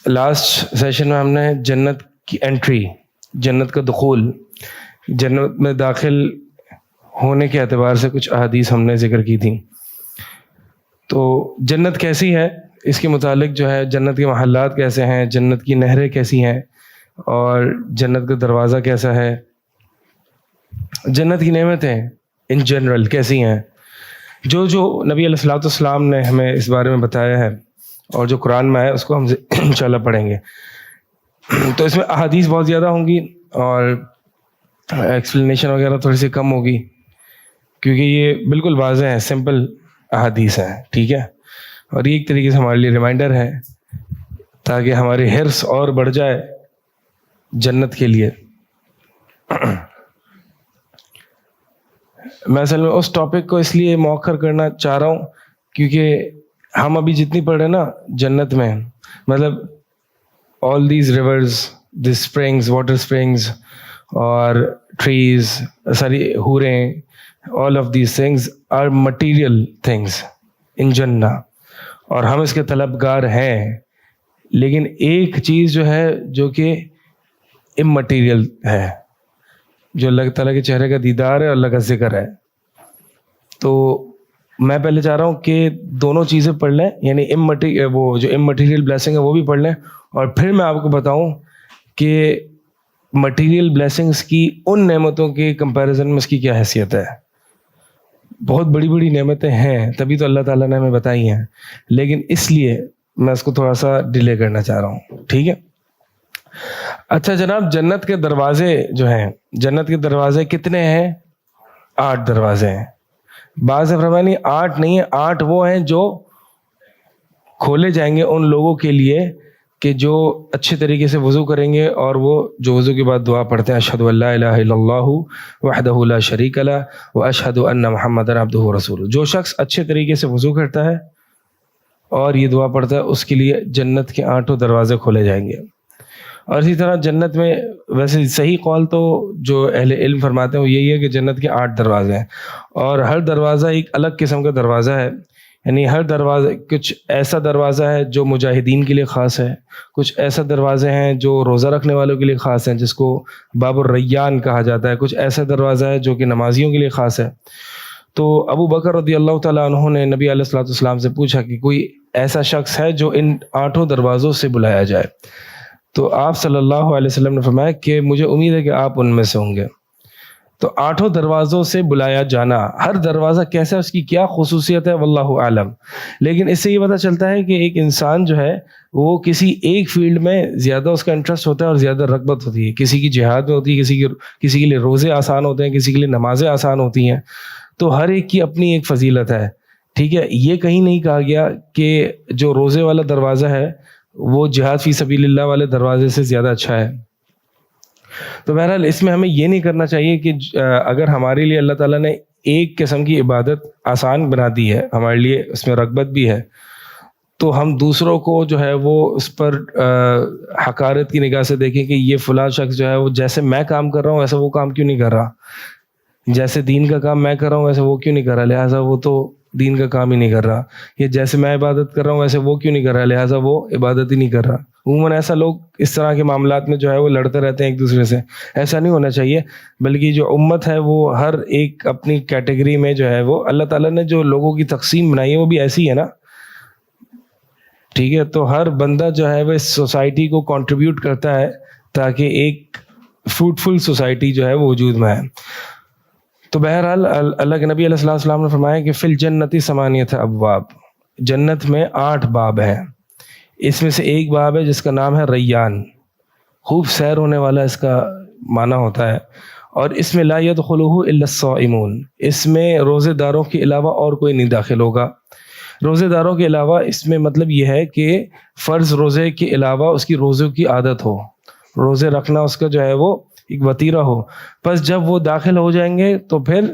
Last session میں ہم نے جنت کی انٹری، جنت کا دخول، جنت میں داخل ہونے کے اعتبار سے کچھ احادیث ہم نے ذکر کی تھیں. تو جنت کیسی ہے اس کے متعلق جو ہے، جنت کے محلات کیسے ہیں، جنت کی نہریں کیسی ہیں، اور جنت کا دروازہ کیسا ہے، جنت کی نعمتیں ان جنرل کیسی ہیں، جو نبی علیہ الصلوۃ والسلام نے ہمیں اس بارے میں بتایا ہے اور جو قرآن میں آیا اس کو ہم انشاءاللہ پڑھیں گے. تو اس میں احادیث بہت زیادہ ہوں گی اور ایکسپلینیشن وغیرہ تھوڑی سی کم ہوگی، کیونکہ یہ بالکل واضح ہیں، سمپل احادیث ہیں. ٹھیک ہے، اور یہ ایک طریقے سے ہمارے لیے ریمائنڈر ہے تاکہ ہماری حرص اور بڑھ جائے جنت کے لیے. میں اصل میں اس ٹاپک کو اس لیے مؤخر کرنا چاہ رہا ہوں کیونکہ ہم ابھی جتنی پڑھ رہے ہیں نا جنت میں، مطلب all these rivers, these springs, water springs اور ٹریز، ساری حوریں، all of these things are material things in جنہ، اور ہم اس کے طلبگار ہیں. لیکن ایک چیز جو ہے جو کہ امٹیریل ہے، جو اللہ تعالیٰ کے چہرے کا دیدار ہے، اللہ کا ذکر ہے. تو میں پہلے چاہ رہا ہوں کہ دونوں چیزیں پڑھ لیں، یعنی وہ جو امٹیریل بلیسنگ ہے وہ بھی پڑھ لیں، اور پھر میں آپ کو بتاؤں کہ مٹیریل بلیسنگز کی ان نعمتوں کے کمپیریزن میں اس کی کیا حیثیت ہے. بہت بڑی بڑی نعمتیں ہیں، تبھی تو اللہ تعالیٰ نے ہمیں بتائی ہیں، لیکن اس لیے میں اس کو تھوڑا سا ڈیلے کرنا چاہ رہا ہوں. ٹھیک ہے. اچھا جناب، جنت کے دروازے جو ہیں، جنت کے دروازے کتنے ہیں؟ 8 دروازے ہیں. بعض نے فرمایا نہیں 8 نہیں ہے، 8 وہ ہیں جو کھولے جائیں گے ان لوگوں کے لیے کہ جو اچھے طریقے سے وضو کریں گے، اور وہ جو وضو کے بعد دعا پڑھتے ہیں، اشہد ان لا الہ الا اللہ وحدہ لا شریک لہ واشہد ان محمدا عبدہ ورسولہ. جو شخص اچھے طریقے سے وضو کرتا ہے اور یہ دعا پڑھتا ہے، اس کے لیے جنت کے 8 دروازے کھولے جائیں گے. اور اسی طرح جنت میں، ویسے صحیح قول تو جو اہل علم فرماتے ہیں وہ یہی ہے کہ جنت کے 8 دروازے ہیں، اور ہر دروازہ ایک الگ قسم کا دروازہ ہے. یعنی ہر دروازہ، کچھ ایسا دروازہ ہے جو مجاہدین کے لیے خاص ہے، کچھ ایسا دروازے ہیں جو روزہ رکھنے والوں کے لیے خاص ہیں جس کو باب الریان کہا جاتا ہے، کچھ ایسا دروازہ ہے جو کہ نمازیوں کے لیے خاص ہے. تو ابو بکر رضی اللہ تعالیٰ عنہ نے نبی علیہ الصلوۃ والسلام سے پوچھا کہ کوئی ایسا شخص ہے جو ان 8 دروازوں سے بلایا جائے؟ تو آپ صلی اللہ علیہ وسلم نے فرمایا کہ مجھے امید ہے کہ آپ ان میں سے ہوں گے. تو 8 دروازوں سے بلایا جانا، ہر دروازہ کیسا ہے، اس کی کیا خصوصیت ہے، واللہ عالم. لیکن اس سے یہ پتہ چلتا ہے کہ ایک انسان جو ہے وہ کسی ایک فیلڈ میں زیادہ اس کا انٹرسٹ ہوتا ہے اور زیادہ رغبت ہوتی ہے. کسی کی جہاد میں ہوتی ہے، کسی کے لیے روزے آسان ہوتے ہیں، کسی کے لیے نمازیں آسان ہوتی ہیں. تو ہر ایک کی اپنی ایک فضیلت ہے. ٹھیک ہے، یہ کہیں نہیں کہا گیا کہ جو روزے والا دروازہ ہے وہ جہاد فی سبیل اللہ والے دروازے سے زیادہ اچھا ہے. تو بہرحال اس میں ہمیں یہ نہیں کرنا چاہیے کہ اگر ہمارے لیے اللہ تعالیٰ نے ایک قسم کی عبادت آسان بنا دی ہے، ہمارے لیے اس میں رغبت بھی ہے، تو ہم دوسروں کو جو ہے وہ اس پر حقارت کی نگاہ سے دیکھیں کہ یہ فلاں شخص جو ہے وہ جیسے میں کام کر رہا ہوں ویسے وہ کام کیوں نہیں کر رہا، جیسے دین کا کام میں کر رہا ہوں ویسے وہ کیوں نہیں کر رہا، لہٰذا وہ تو دین کا کام ہی نہیں کر رہا. یہ جیسے میں عبادت کر رہا ہوں ویسے وہ کیوں نہیں کر رہا، لہٰذا وہ عبادت ہی نہیں کر رہا. عموماً ایسا لوگ اس طرح کے معاملات میں جو ہے وہ لڑتے رہتے ہیں ایک دوسرے سے. ایسا نہیں ہونا چاہیے، بلکہ جو امت ہے وہ ہر ایک اپنی کیٹیگری میں جو ہے وہ اللہ تعالیٰ نے جو لوگوں کی تقسیم بنائی ہے وہ بھی ایسی ہے نا. ٹھیک ہے، تو ہر بندہ جو ہے وہ اس سوسائٹی کو کنٹریبیوٹ کرتا ہے تاکہ ایک فروٹفل سوسائٹی جو ہے وہ وجود میں ہے. تو بہرحال اللہ کے نبی علیہ السلام نے فرمایا کہ فی الجنتی ثمانیۃ ابواب، جنت میں 8 باب ہیں. اس میں سے ایک باب ہے جس کا نام ہے ریان، خوب سیر ہونے والا اس کا معنی ہوتا ہے. اور اس میں لا يدخلہ الا الصائمون، اس میں روزے داروں کے علاوہ اور کوئی نہیں داخل ہوگا. روزے داروں کے علاوہ اس میں مطلب یہ ہے کہ فرض روزے کے علاوہ اس کی روزوں کی عادت ہو، روزے رکھنا اس کا جو ہے وہ ایک وتیرہ ہو. بس جب وہ داخل ہو جائیں گے تو پھر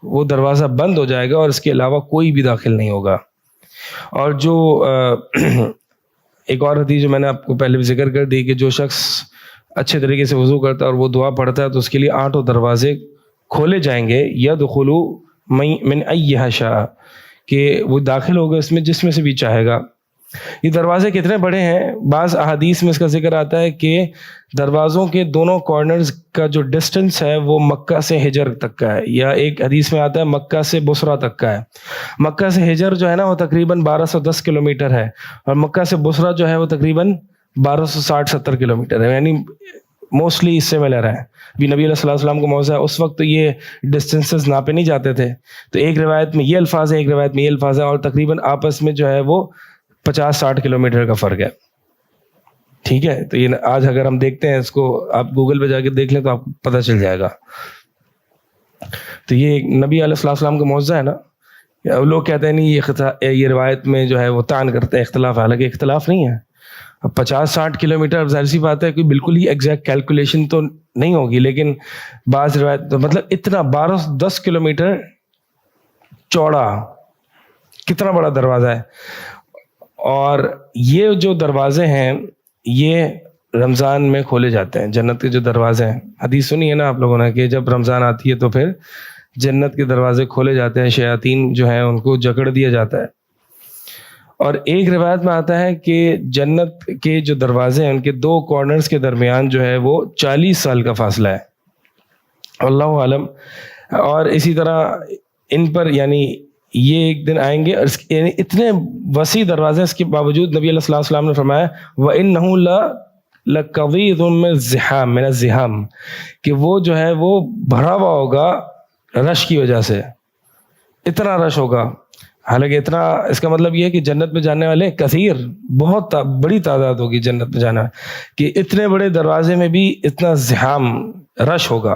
وہ دروازہ بند ہو جائے گا اور اس کے علاوہ کوئی بھی داخل نہیں ہوگا. اور جو ایک اور حدیث جو میں نے آپ کو پہلے بھی ذکر کر دی کہ جو شخص اچھے طریقے سے وضو کرتا ہے اور وہ دعا پڑھتا ہے تو اس کے لیے 8 دروازے کھولے جائیں گے. یدخلوا من ایھا شاء، کہ وہ داخل ہوگا اس میں جس میں سے بھی چاہے گا. یہ دروازے کتنے بڑے ہیں؟ بعض احادیث میں اس کا ذکر آتا ہے کہ دروازوں کے دونوں کارنرز کا جو ڈسٹنس ہے وہ مکہ سے ہجر تک کا ہے، یا ایک حدیث میں آتا ہے مکہ سے بصرہ تک کا ہے۔ مکہ سے ہجر جو ہے نا وہ تقریباً 1210 کلومیٹر ہے، اور مکہ سے بصرہ جو ہے وہ تقریباً 1260-70 کلومیٹر ہے، یعنی موسٹلی اس سے ملر ہے۔ بھی نبی علیہ الصلوۃ والسلام کو موضوع ہے، اس وقت تو یہ ڈسٹینسز ناپے نہیں جاتے تھے، تو ایک روایت میں یہ الفاظ ہے، ایک روایت میں یہ الفاظ ہے، اور تقریباً آپس میں جو ہے وہ 50-60 کلومیٹر کا فرق ہے۔ ٹھیک ہے، تو یہ آج اگر ہم دیکھتے ہیں اس کو، آپ گوگل پہ جا کے دیکھ لیں تو آپ کو پتہ چل جائے گا۔ تو یہ نبی علیہ الصلوۃ والسلام کا معجزہ ہے نا۔ لوگ کہتے ہیں نہیں یہ روایت میں جو ہے وہ طعن کرتے ہیں، اختلاف ہے، حالانکہ اختلاف نہیں ہے۔ اب 50-60 کلومیٹر ظاہر سی بات ہے کوئی بالکل ہی ایگزیکٹ کیلکولیشن تو نہیں ہوگی، لیکن بعض روایت مطلب اتنا 1210 کلومیٹر چوڑا، کتنا بڑا دروازہ ہے۔ اور یہ جو دروازے ہیں یہ رمضان میں کھولے جاتے ہیں، جنت کے جو دروازے ہیں، حدیث سنی ہے نا آپ لوگوں نے کہ جب رمضان آتی ہے تو پھر جنت کے دروازے کھولے جاتے ہیں، شیاطین جو ہیں ان کو جکڑ دیا جاتا ہے۔ اور ایک روایت میں آتا ہے کہ جنت کے جو دروازے ہیں ان کے دو کارنرز کے درمیان جو ہے وہ 40 سال کا فاصلہ ہے، اللہ عالم۔ اور اسی طرح ان پر یعنی یہ ایک دن آئیں گے، یعنی اتنے وسیع دروازے، اس کے باوجود نبی علیہ الصلوۃ والسلام نے فرمایا وَإِنَّهُ لَقَوِيضٌ مِنَ الزِّحَامِ، کہ وہ جو ہے وہ بھرا ہوا ہوگا رش کی وجہ سے، اتنا رش ہوگا۔ حالانکہ اتنا، اس کا مطلب یہ ہے کہ جنت میں جانے والے کثیر، بہت بڑی تعداد ہوگی جنت میں جانا، کہ اتنے بڑے دروازے میں بھی اتنا زحام رش ہوگا۔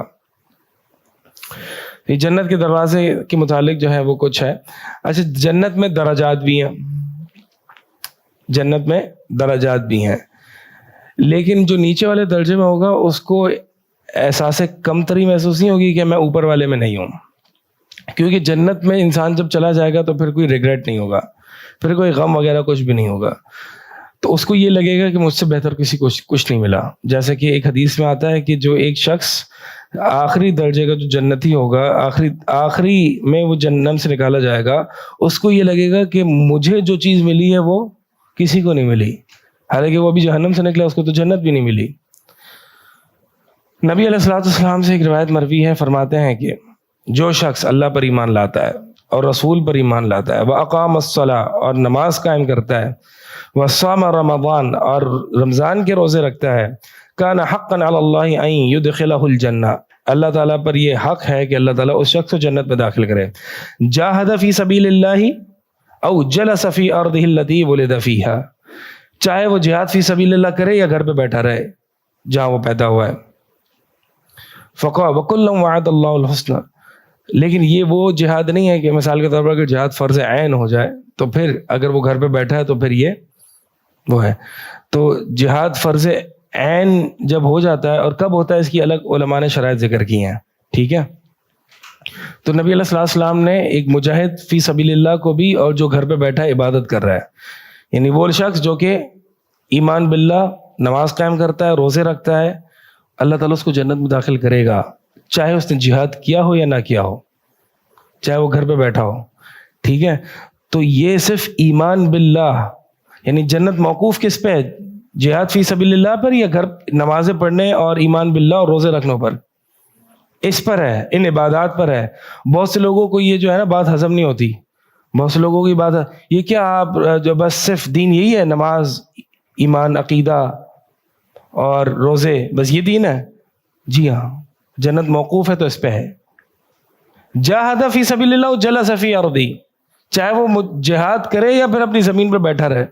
یہ جنت کے دروازے کے متعلق جو ہے وہ کچھ ہے۔ اچھا، جنت میں درجات بھی ہیں، جنت میں درجات بھی ہیں، لیکن جو نیچے والے درجے میں ہوگا اس کو احساس کمتری محسوس نہیں ہوگی کہ میں اوپر والے میں نہیں ہوں، کیونکہ جنت میں انسان جب چلا جائے گا تو پھر کوئی ریگریٹ نہیں ہوگا، پھر کوئی غم وغیرہ کچھ بھی نہیں ہوگا، تو اس کو یہ لگے گا کہ مجھ سے بہتر کسی کو کچھ نہیں ملا۔ جیسے کہ ایک حدیث میں آتا ہے کہ جو ایک شخص آخری درجے کا جو جنتی ہوگا، آخری میں وہ جہنم سے نکالا جائے گا، اس کو یہ لگے گا کہ مجھے جو چیز ملی ہے وہ کسی کو نہیں ملی، حالانکہ وہ ابھی جہنم سے نکلا، اس کو تو جنت بھی نہیں ملی۔ نبی علیہ الصلوۃ والسلام سے ایک روایت مروی ہے، فرماتے ہیں کہ جو شخص اللہ پر ایمان لاتا ہے اور رسول پر ایمان لاتا ہے، وَأَقَامَ الصَّلَاةَ اور نماز قائم کرتا ہے، وَصَامَ رمضان اور رمضان کے روزے رکھتا ہے، كَانَ حَقًّا عَلَى اللَّهِ أَن يُدْخِلَهُ الْجَنَّةَ اللہ تعالیٰ پر یہ حق ہے کہ اللہ تعالیٰ اس شخص کو جنت میں داخل کرے۔ جَاهَدَ فِي سَبِيلِ اللَّهِ أَوْ جَلَسَ فِي أَرْضِهِ الَّتِي وُلِدَ فِيهَا، چاہے وہ جہاد فی سبیل اللہ کرے یا گھر پہ بیٹھا رہے جہاں وہ پیدا ہوا ہے۔ فَقَالَ وَكُلًّا وَعَدَ اللَّهُ الْحُسْنَى، لیکن یہ وہ جہاد نہیں ہے کہ مثال کے طور پر اگر جہاد فرض عین ہو جائے تو پھر اگر وہ گھر پہ بیٹھا ہے تو پھر یہ وہ ہے۔ تو جہاد فرض عین جب ہو جاتا ہے، اور کب ہوتا ہے اس کی الگ علماء نے شرائط ذکر کی ہیں، ٹھیک ہے۔ تو نبی علیہ الصلوۃ والسلام نے ایک مجاہد فی سبیل اللہ کو بھی، اور جو گھر پہ بیٹھا ہے عبادت کر رہا ہے، یعنی وہ شخص جو کہ ایمان باللہ، نماز قائم کرتا ہے، روزے رکھتا ہے، اللہ تعالیٰ اس کو جنت میں داخل کرے گا، چاہے اس نے جہاد کیا ہو یا نہ کیا ہو، چاہے وہ گھر پہ بیٹھا ہو، ٹھیک ہے۔ تو یہ صرف ایمان باللہ، یعنی جنت موقوف کس پہ ہے؟ جہاد فی سبیل اللہ پر، یا گھر نمازیں پڑھنے اور ایمان باللہ اور روزے رکھنے پر؟ اس پر ہے، ان عبادات پر ہے۔ بہت سے لوگوں کو یہ جو ہے نا بات ہضم نہیں ہوتی، بہت سے لوگوں کی بات ہے یہ کیا آپ جو بس صرف دین یہی ہے، نماز، ایمان، عقیدہ اور روزے، بس یہ دین ہے؟ جی ہاں، جنت موقوف ہے تو اس پہ ہے۔ جاہد فی سبیل اللہ جلس فی ارضی، چاہے وہ جہاد کرے یا پھر اپنی زمین پر بیٹھا رہے۔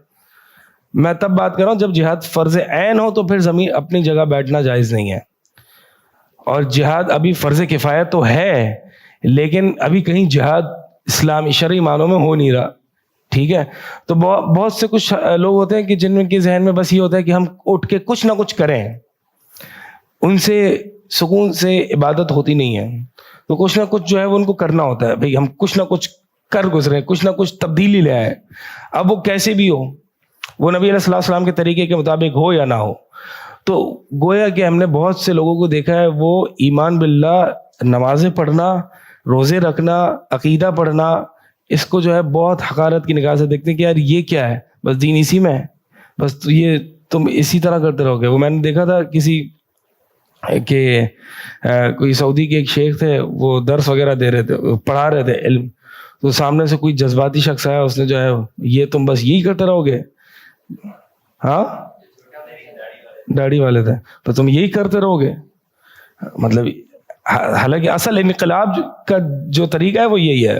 میں تب بات کر رہا ہوں جب جہاد فرض عین ہو تو پھر زمین اپنی جگہ بیٹھنا جائز نہیں ہے، اور جہاد ابھی فرض کفایت تو ہے لیکن ابھی کہیں جہاد اسلامی شرعی معنوں میں ہو نہیں رہا، ٹھیک ہے۔ تو بہت سے کچھ لوگ ہوتے ہیں کہ جن کے ذہن میں بس یہ ہوتا ہے کہ ہم اٹھ کے کچھ نہ کچھ کریں، ان سے سکون سے عبادت ہوتی نہیں ہے، تو کچھ نہ کچھ جو ہے وہ ان کو کرنا ہوتا ہے، بھئی ہم کچھ نہ کچھ کر گزرے، کچھ نہ کچھ تبدیلی لے آئے، اب وہ کیسے بھی ہو، وہ نبی علیہ الصلوۃ والسلام کے طریقے کے مطابق ہو یا نہ ہو۔ تو گویا کہ ہم نے بہت سے لوگوں کو دیکھا ہے وہ ایمان باللہ، نمازیں پڑھنا، روزے رکھنا، عقیدہ پڑھنا، اس کو جو ہے بہت حقارت کی نگاہ سے دیکھتے ہیں کہ یار یہ کیا ہے، بس دین اسی میں ہے, بس تو یہ تم اسی طرح کرتے رہو گے. وہ میں نے دیکھا تھا کسی کہ کوئی سعودی کے ایک شیخ تھے, وہ درس وغیرہ دے رہے تھے, پڑھا رہے تھے علم, تو سامنے سے کوئی جذباتی شخص آیا, اس نے جو ہے یہ تم بس یہی کرتے رہو گے, ہاں داڑھی والے تھے, تو تم یہی کرتے رہو گے. مطلب حالانکہ اصل انقلاب کا جو طریقہ ہے وہ یہی ہے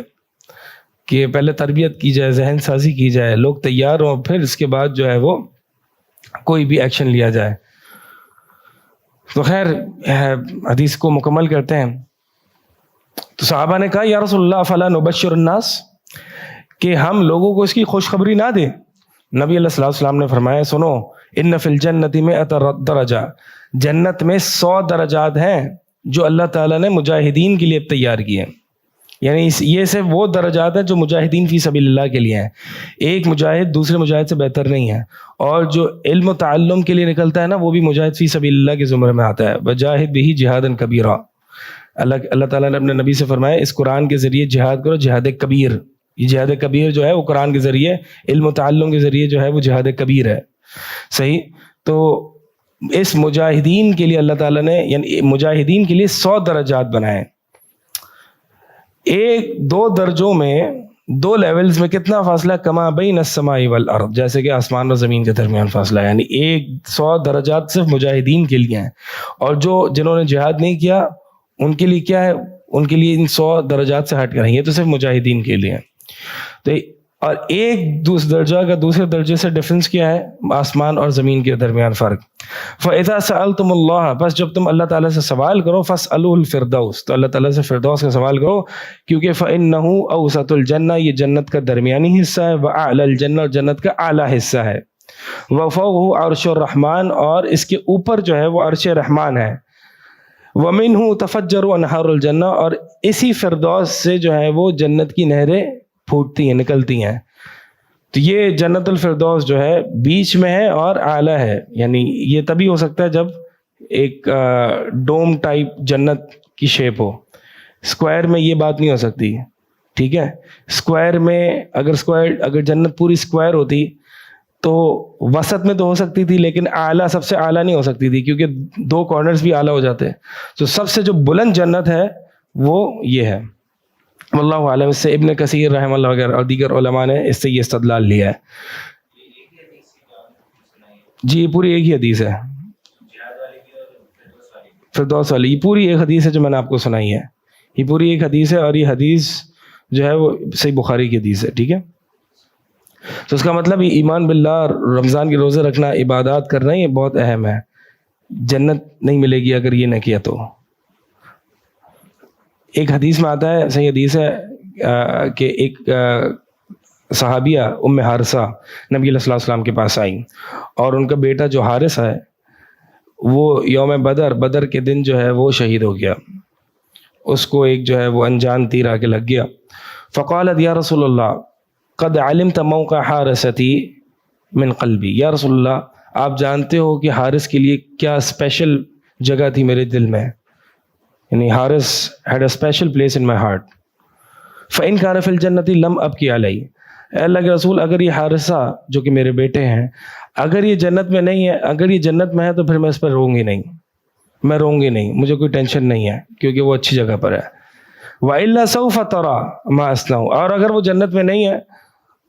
کہ پہلے تربیت کی جائے, ذہن سازی کی جائے, لوگ تیار ہوں, پھر اس کے بعد جو ہے وہ کوئی بھی ایکشن لیا جائے. تو خیر حدیث کو مکمل کرتے ہیں. تو صحابہ نے کہا یا رسول اللہ فلا نبشر الناس, کہ ہم لوگوں کو اس کی خوشخبری نہ دیں. نبی علیہ الصلوۃ والسلام نے فرمایا سنو, ان فی الجنت میں درجہ, جنت میں 100 درجات ہیں جو اللہ تعالیٰ نے مجاہدین کے لیے تیار کیے ہیں. یعنی یہ صرف وہ درجات ہیں جو مجاہدین فی سبیل اللہ کے لیے ہیں. ایک مجاہد دوسرے مجاہد سے بہتر نہیں ہے, اور جو علم و تعلم کے لیے نکلتا ہے نا, وہ بھی مجاہد فی سبیل اللہ کے زمرے میں آتا ہے. وجاہد بہ جہادا کبیرا, اللہ تعالیٰ نے اپنے نبی سے فرمایا اس قرآن کے ذریعے جہاد کرو, جہاد کبیر. یہ جہاد کبیر جو ہے وہ قرآن کے ذریعے, علم و تعلم کے ذریعے جو ہے وہ جہاد کبیر ہے. صحیح. تو اس مجاہدین کے لیے اللہ تعالیٰ نے, یعنی مجاہدین کے لیے 100 درجات بنائے. ایک دو درجوں میں, 2 لیولز میں کتنا فاصلہ, کما بین السماء والارض, جیسے کہ آسمان اور زمین کے درمیان فاصلہ. یعنی 100 درجات صرف مجاہدین کے لیے ہیں, اور جنہوں نے جہاد نہیں کیا ان کے لیے کیا ہے, ان کے لیے ان 100 درجات سے ہٹ کر ہیں. یہ تو صرف مجاہدین کے لیے ہیں. تو اور ایک درجہ کا دوسرے درجے سے ڈفرنس کیا ہے, آسمان اور زمین کے درمیان فرق. فَإِذَا سَأَلْتُمُ اللَّهَ, بس جب تم اللہ تعالیٰ سے سوال کرو, فَاسْأَلُوهُ الْفِرْدَوْسَ, تو اللہ تعالیٰ سے فردوس کا سوال کرو, کیونکہ فَإِنَّهُ أَوْسَطُ الْجَنَّةِ, یہ جنت کا درمیانی حصہ ہے, وَأَعْلَى الْجَنَّةِ, اور جنت کا اعلیٰ حصہ ہے, وَفَوْقَهُ عَرْشُ الرَّحْمَٰنِ, اور اس کے اوپر جو ہے وہ عرش رحمان ہے, وَمِنْهُ تَفَجَّرُ أَنْهَارُ الْجَنَّةِ, اور اسی فردوس سے جو ہے وہ جنت کی نہریں پھوٹتی ہیں, نکلتی ہیں. تو یہ جنت الفردوس جو ہے بیچ میں ہے اور اعلیٰ ہے. یعنی یہ تبھی ہو سکتا ہے جب ایک ڈوم ٹائپ جنت کی شیپ ہو. اسکوائر میں یہ بات نہیں ہو سکتی, ٹھیک ہے. اسکوائر میں اگر جنت پوری اسکوائر ہوتی تو وسط میں تو ہو سکتی تھی, لیکن اعلیٰ, سب سے اعلیٰ نہیں ہو سکتی تھی, کیونکہ 2 کارنرز بھی اعلیٰ ہو جاتے. تو سب سے جو بلند جنت ہے وہ یہ ہے. واللہ عالم. اس سے ابن کثیر رحمہ اللہ وغیرہ اور دیگر علماء نے اس سے یہ استدلال لیا ہے. جی پوری ایک ہی حدیث ہے, فردوس والی, یہ پوری ایک حدیث ہے جو میں نے آپ کو سنائی ہے. یہ پوری ایک حدیث ہے, اور یہ حدیث جو ہے وہ صحیح بخاری کی حدیث ہے, ٹھیک ہے. تو اس کا مطلب یہ ایمان باللہ, رمضان کے روزے رکھنا, عبادات کرنا, یہ بہت اہم ہے. جنت نہیں ملے گی اگر یہ نہ کیا تو. ایک حدیث میں آتا ہے, صحیح حدیث ہے, کہ ایک صحابیہ ام حارثہ نبی علیہ السلام کے پاس آئیں, اور ان کا بیٹا جو حارث ہے وہ یوم بدر کے دن جو ہے وہ شہید ہو گیا. اس کو ایک جو ہے وہ انجان تیر آ کے لگ گیا. فقالت یا رسول اللہ قد علمت موقع حارثتی من قلبی, یا رسول اللہ آپ جانتے ہو کہ حارث کے لیے کیا اسپیشل جگہ تھی میرے دل میں, یعنی Haris had a special place in my heart. فَإِنْ كَانَ فِي الْجَنَّةِ لَمْ أَبْكِ عَلَيْهِ, اے اللہ کے رسول اگر یہ حارثہ جو کہ میرے بیٹے ہیں اگر یہ جنت میں نہیں ہے, اگر یہ جنت میں ہے تو پھر میں اس پر روں گی نہیں, میں روں گی نہیں, مجھے کوئی ٹینشن نہیں ہے کیونکہ وہ اچھی جگہ پر ہے. وَإِلَّا سَوْفَ تَرَى مَا أَصْنَعُ, اور اگر وہ جنت میں نہیں ہے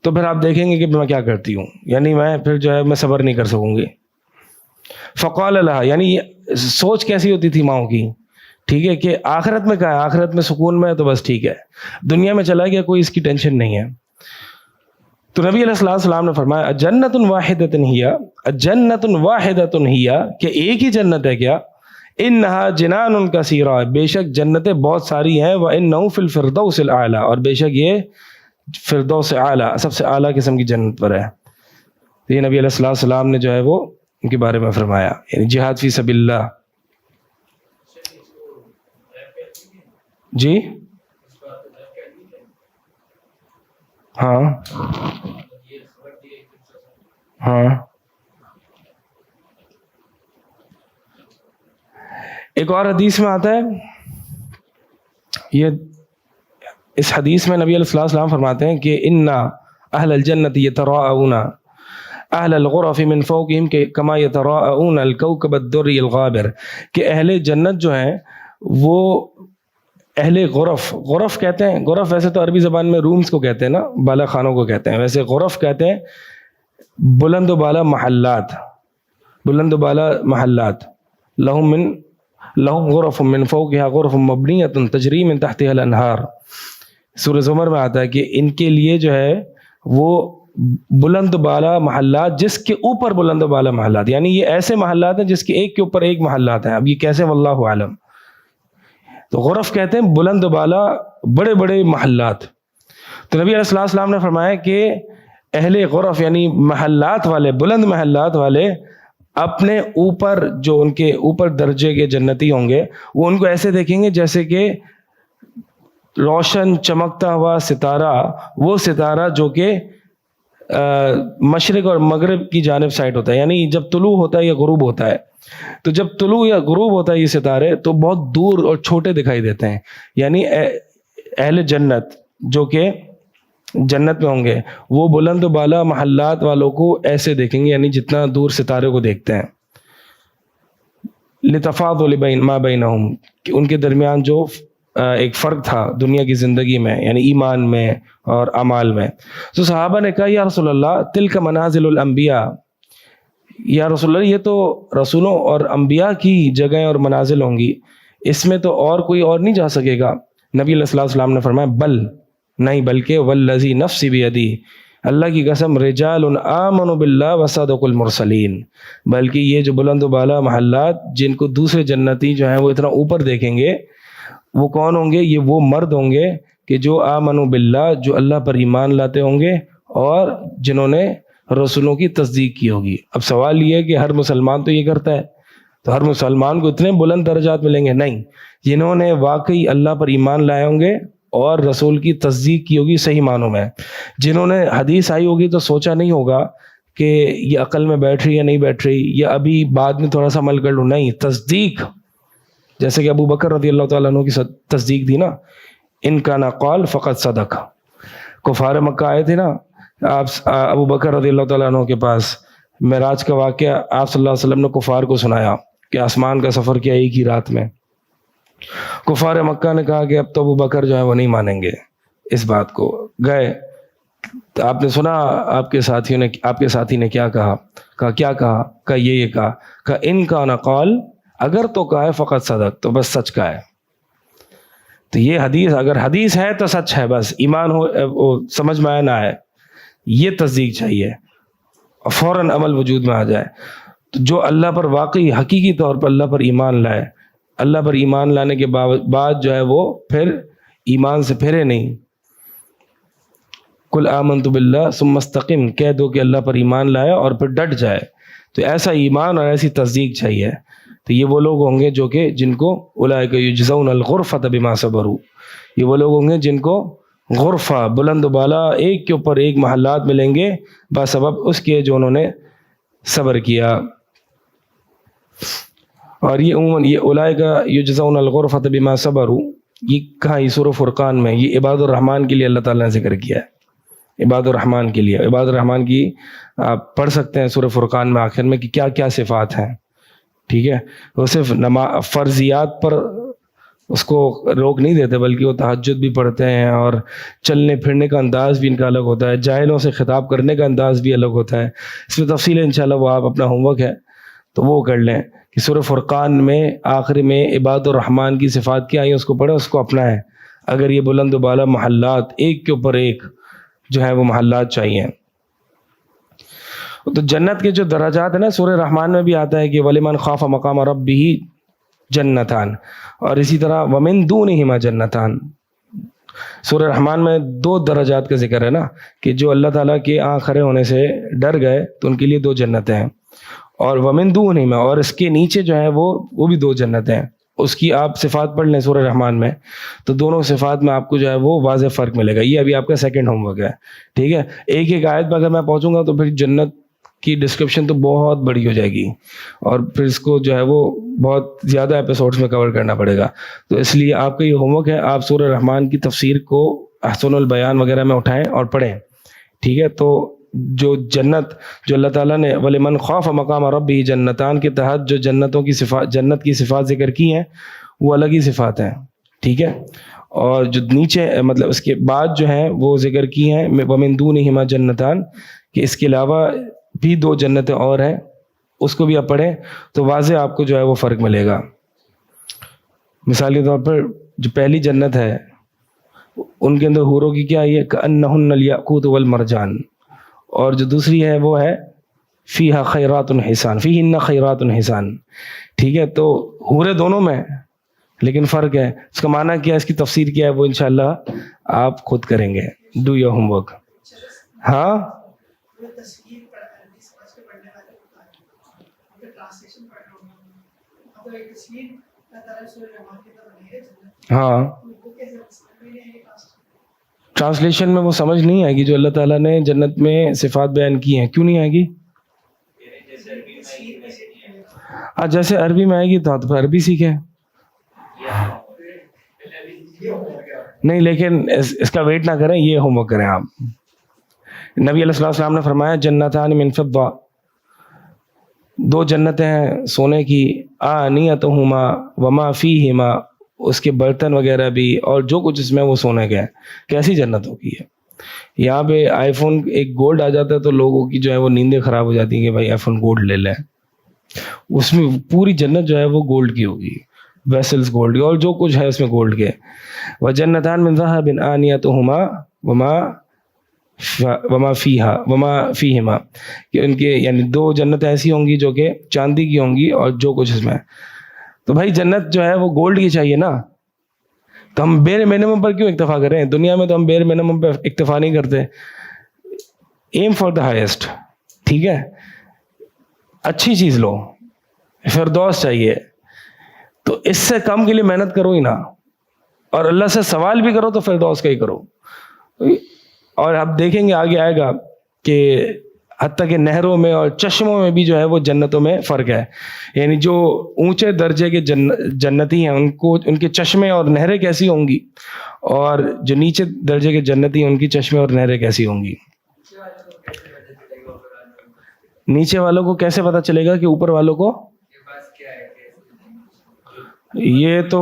تو پھر آپ دیکھیں گے کہ میں کیا کرتی ہوں, یعنی میں پھر جو ہے میں صبر نہیں کر سکوں گی. فَقَالَ لَهَا, یعنی سوچ کیسی ہوتی تھی ماؤں کی, ٹھیک ہے, کہ آخرت میں کہا ہے, آخرت میں سکون میں ہے تو بس ٹھیک ہے, دنیا میں چلا گیا کوئی اس کی ٹینشن نہیں ہے. تو نبی علیہ السلام نے فرمایا جنت واحدۃ ہی, جنت واحدۃ ہی, کہ ایک ہی جنت ہے کیا, انہا جنان کثیرہ, بے شک جنتیں بہت ساری ہیں, وانہ فی الفردوس الاعلی, اور بے شک یہ فردوس اعلی, سب سے اعلیٰ قسم کی جنت پر ہے. تو یہ نبی علیہ السلام نے جو ہے وہ ان کے بارے میں فرمایا, یعنی جہاد فی سبیل اللہ. جی ہاں ہاں. ایک اور حدیث میں آتا ہے, یہ اس حدیث میں نبی علیہ السلام فرماتے ہیں کہ ان اہل الجنت یتراءون اہل الغرف من فوقہم کما یتراءون الکوکب الدری الغابر، کہ اہل جنت جو ہیں وہ اہل غرف، غرف کہتے ہیں، غرف ویسے تو عربی زبان میں رومز کو کہتے ہیں نا، بالا خانوں کو کہتے ہیں، ویسے غرف کہتے ہیں بلند و بالا محلات، بلند و بالا محلات. لہم غرف من فوقها غرف مبنیۃ تجری من تحتها الانہار. سورہ زمر میں آتا ہے کہ ان کے لیے جو ہے وہ بلند و بالا محلات، جس کے اوپر بلند و بالا محلات، یعنی یہ ایسے محلات ہیں جس کے ایک کے اوپر ایک محلات ہیں. اب یہ کیسے واللہ عالم. تو غرف کہتے ہیں بلند و بالا بڑے بڑے محلات. تو نبی علیہ السلام نے فرمایا کہ اہل غرف یعنی محلات والے، بلند محلات والے، اپنے اوپر جو ان کے اوپر درجے کے جنتی ہوں گے، وہ ان کو ایسے دیکھیں گے جیسے کہ روشن چمکتا ہوا ستارہ، وہ ستارہ جو کہ مشرق اور مغرب کی جانب سائڈ ہوتا ہے، یعنی جب طلوع ہوتا ہے یا غروب ہوتا ہے. تو جب طلوع یا غروب ہوتا ہے یہ ستارے تو بہت دور اور چھوٹے دکھائی دیتے ہیں. یعنی اہل جنت جو کہ جنت میں ہوں گے وہ بلند و بالا محلات والوں کو ایسے دیکھیں گے، یعنی جتنا دور ستارے کو دیکھتے ہیں. لتفاضل ما بینہم، کہ ان کے درمیان جو ایک فرق تھا دنیا کی زندگی میں، یعنی ایمان میں اور اعمال میں. تو صحابہ نے کہا یا رسول اللہ تلک منازل الانبیاء، یا رسول اللہ یہ تو رسولوں اور انبیاء کی جگہیں اور منازل ہوں گی، اس میں تو اور کوئی اور نہیں جا سکے گا. نبی علیہ السلام نے فرمایا بل، نہیں بلکہ والذی نفسی بیدی، اللہ کی قسم، رجال آمنوا باللہ وصدقوا المرسلین، بلکہ یہ جو بلند و بالا محلات جن کو دوسرے جنتی جو ہیں وہ اتنا اوپر دیکھیں گے، وہ کون ہوں گے؟ یہ وہ مرد ہوں گے کہ جو آمنوا باللہ، جو اللہ پر ایمان لاتے ہوں گے اور جنہوں نے رسولوں کی تصدیق کی ہوگی. اب سوال یہ ہے کہ ہر مسلمان تو یہ کرتا ہے، تو ہر مسلمان کو اتنے بلند درجات ملیں گے؟ نہیں. جنہوں نے واقعی اللہ پر ایمان لائے ہوں گے اور رسول کی تصدیق کی ہوگی صحیح معنوں میں، جنہوں نے حدیث آئی ہوگی تو سوچا نہیں ہوگا کہ یہ عقل میں بیٹھ رہی یا نہیں بیٹھ رہی، یا ابھی بعد میں تھوڑا سا عمل کر لوں، نہیں، تصدیق. جیسے کہ ابو بکر رضی اللہ تعالیٰ عنہ کی تصدیق دی نا، ان کا نا قال فقط صدق. کفار مکہ آئے تھے نا آپ، ابو بکر رضی اللہ تعالیٰ عنہ کے پاس، معراج کا واقعہ آپ صلی اللہ علیہ وسلم نے کفار کو سنایا کہ آسمان کا سفر کیا ایک ہی رات میں. کفار مکہ نے کہا کہ اب تو ابو بکر جو ہے وہ نہیں مانیں گے اس بات کو. گئے تو آپ نے سنا آپ کے ساتھی نے کیا کہا؟ کیا کہا یہ کہا ان کا نا قال، اگر تو کہا ہے فقط صدق، تو بس سچ کا ہے. تو یہ حدیث اگر حدیث ہے تو سچ ہے، بس ایمان ہو سمجھ میں آئے نہ آئے، یہ تصدیق چاہیے، فوراً عمل وجود میں آ جائے. تو جو اللہ پر واقعی حقیقی طور پر اللہ پر ایمان لائے، اللہ پر ایمان لانے کے بعد جو ہے وہ پھر ایمان سے پھرے نہیں. قل آمنت باللہ ثم استقم، کہہ دو کہ اللہ پر ایمان لایا اور پھر ڈٹ جائے. تو ایسا ایمان اور ایسی تصدیق چاہیے. تو یہ وہ لوگ ہوں گے جو کہ جن کو اولئک یجزون الغرفۃ بما صبروا، یہ وہ لوگ ہوں گے جن کو غرفہ، بلند و بالا ایک کے اوپر ایک محلات ملیں گے بسبب اس کے جو انہوں نے صبر کیا. اور یہ عموماً یہ اولئک یجزون الغرفۃ بما صبروا، یہ کہاں؟ یہ سورہ فرقان میں، یہ عباد الرحمن کے لیے اللہ تعالیٰ نے ذکر کیا ہے. عباد الرحمن کے لیے، عباد الرحمن کی آپ پڑھ سکتے ہیں سورہ فرقان میں آخر میں کہ کیا کیا صفات ہیں. ٹھیک ہے، وہ صرف فرضیات پر اس کو روک نہیں دیتے، بلکہ وہ تہجد بھی پڑھتے ہیں، اور چلنے پھرنے کا انداز بھی ان کا الگ ہوتا ہے، جاہلوں سے خطاب کرنے کا انداز بھی الگ ہوتا ہے. اس میں تفصیل انشاءاللہ وہ آپ اپنا ہوم ورک ہے تو وہ کر لیں کہ سورہ فرقان میں آخر میں عباد الرحمن کی صفات کیا آئی، اس کو پڑھیں، اس کو اپنائیں. اگر یہ بلند و بالا محلات ایک کے اوپر ایک جو ہے وہ محلات چاہیے. تو جنت کے جو درجات ہیں نا، سورہ رحمان میں بھی آتا ہے کہ وَلِمَنْ خَافَ مَقَامَ رَبِّهِ جنتان، اور اسی طرح وَمِن دُونِهِمَا جنتان. سورہ رحمان میں 2 درجات کا ذکر ہے نا، کہ جو اللہ تعالیٰ کے آنکھ کھڑے ہونے سے ڈر گئے تو ان کے لیے 2 جنتیں ہیں، اور وَمِن دُونِهِمَا، اور اس کے نیچے جو ہے وہ بھی 2 جنتیں ہیں. اس کی آپ صفات پڑھ لیں سورہ رحمان میں، تو دونوں صفات میں آپ کو جو ہے وہ واضح فرق ملے گا. یہ ابھی آپ کا سیکنڈ ہوم ورک ہے. ٹھیک ہے، ایک آیت پہ اگر میں پہنچوں گا تو پھر جنت کی ڈسکرپشن تو بہت بڑی ہو جائے گی، اور پھر اس کو جو ہے وہ بہت زیادہ ایپیسوڈز میں کور کرنا پڑے گا. تو اس لیے آپ کا یہ ہوم ورک ہے، آپ سورہ رحمان کی تفسیر کو احسن البیان وغیرہ میں اٹھائیں اور پڑھیں. ٹھیک ہے، تو جو جنت جو اللہ تعالیٰ نے وَلِمَنْ خَافَ مَقَامَ رَبِّهِ جنتان کے تحت جو جنتوں کی صفات جنت کی صفات ذکر کی ہیں وہ الگ ہی صفات ہیں، ٹھیک ہے. اور جو نیچے مطلب اس کے بعد جو ہیں وہ ذکر کی ہیں وَمِن دُونِهِمَا جنتان، کہ اس کے علاوہ بھی 2 جنتیں اور ہیں، اس کو بھی آپ پڑھیں تو واضح آپ کو جو ہے وہ فرق ملے گا. مثال کے طور پر جو پہلی جنت ہے ان کے اندر حوروں کی کیا ہے کأنہن الیاقوت والمرجان، اور جو دوسری ہے وہ ہے فیہا خیرات حسان، فیہن خیرات حسان، ٹھیک ہے. تو حوریں دونوں میں لیکن فرق ہے. اس کا معنی کیا ہے، اس کی تفسیر کیا ہے، وہ انشاءاللہ آپ خود کریں گے. Do your home work. ہاں ہاں ٹرانسلیشن میں وہ سمجھ نہیں آئے گی جو اللہ تعالیٰ نے جنت میں صفات بیان کی ہیں. کیوں نہیں آئے گی؟ ہاں جیسے عربی میں آئے گی تو پھر عربی سیکھیں. نہیں لیکن اس کا ویٹ نہ کریں، یہ ہوم ورک کریں آپ. نبی علیہ السلام نے فرمایا جنتان من فضہ، 2 جنتیں ہیں سونے کی، آنیتہما وما فیہما، اس کے برتن وغیرہ بھی اور جو کچھ اس میں وہ سونے کا ہے. کیسی جنت ہوگی ہے. یہاں پہ آئی فون ایک گولڈ آ جاتا ہے تو لوگوں کی جو ہے وہ نیندیں خراب ہو جاتی ہیں کہ بھائی آئی فون گولڈ لے لیں. اس میں پوری جنت جو ہے وہ گولڈ کی ہوگی، ویسلز گولڈ کے، اور جو کچھ ہے اس میں گولڈ کے. وجنتان من ذہب آنیتہما وما فیہما، کہ ان کے یعنی 2 جنت ایسی ہوں گی جو کہ چاندی کی ہوں گی اور جو کچھ اس میں. تو بھائی جنت جو ہے وہ گولڈ کی چاہیے نا، تو ہم بیر منیمم پر کیوں اکتفا کریں؟ دنیا میں تو ہم بیر منیمم پر اکتفا نہیں کرتے. ایم فار دا ہائیسٹ، ٹھیک ہے. اچھی چیز لو، فردوس چاہیے تو اس سے کم کے لیے محنت کرو ہی نا، اور اللہ سے سوال بھی کرو تو فردوس کا ہی کرو. اور آپ دیکھیں گے آگے آئے گا کہ حتیٰ کہ نہروں میں اور چشموں میں بھی جو ہے وہ جنتوں میں فرق ہے. یعنی جو اونچے درجے کے جنتی ہیں ان کے چشمے اور نہریں کیسی ہوں گی، اور جو نیچے درجے کے جنتی ہیں ان کی چشمے اور نہریں کیسی ہوں گی. نیچے والوں کو کیسے پتا چلے گا کہ اوپر والوں کو؟ یہ تو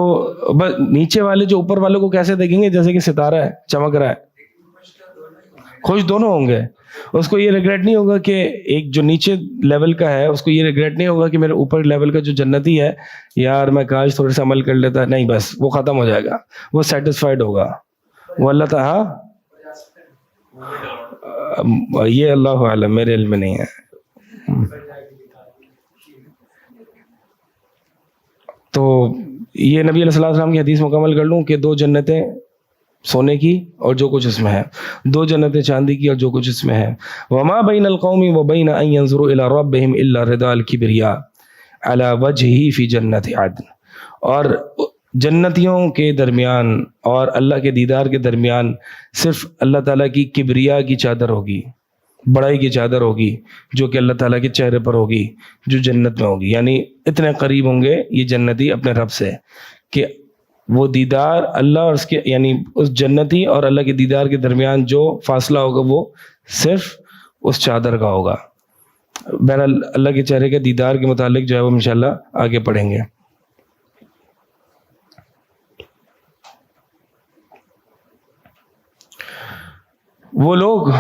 بس نیچے والے جو اوپر والوں کو کیسے دیکھیں گے؟ جیسے کہ ستارہ ہے چمک رہا ہے، خوش دونوں ہوں گے. اس کو یہ ریگریٹ نہیں ہوگا کہ ایک جو نیچے لیول کا ہے اس کو یہ ریگریٹ نہیں ہوگا کہ میرے اوپر لیول کا جو جنتی ہے یار میں کاش تھوڑا سا عمل کر لیتا. نہیں، بس وہ ختم ہو جائے گا، وہ سیٹسفائیڈ ہوگا. وہ اللہ تعالیٰ یہ اللہ عالم، میرے علم میں نہیں ہے. تو یہ نبی علیہ السلام کی حدیث مکمل کر لوں کہ 2 جنتیں سونے کی اور جو کچھ اس میں ہے، 2 جنتیں چاندی کی اور جو کچھ اس میں ہے. وما بین القوم وبین ان ينظروا الى ربهم الا رداء الكبرياء على وجهه في جنت عدن. اور جنتیوں کے درمیان اور اللہ کے دیدار کے درمیان صرف اللہ تعالیٰ کی کبریا کی چادر ہوگی، بڑائی کی چادر ہوگی، جو کہ اللہ تعالیٰ کے چہرے پر ہوگی، جو جنت میں ہوگی. یعنی اتنے قریب ہوں گے یہ جنتی اپنے رب سے کہ وہ دیدار اللہ اور اس کے یعنی اس جنتی اور اللہ کے دیدار کے درمیان جو فاصلہ ہوگا وہ صرف اس چادر کا ہوگا. بہرحال اللہ کے چہرے کے دیدار کے متعلق جو ہے وہ انشاءاللہ آگے پڑھیں گے. وہ لوگ،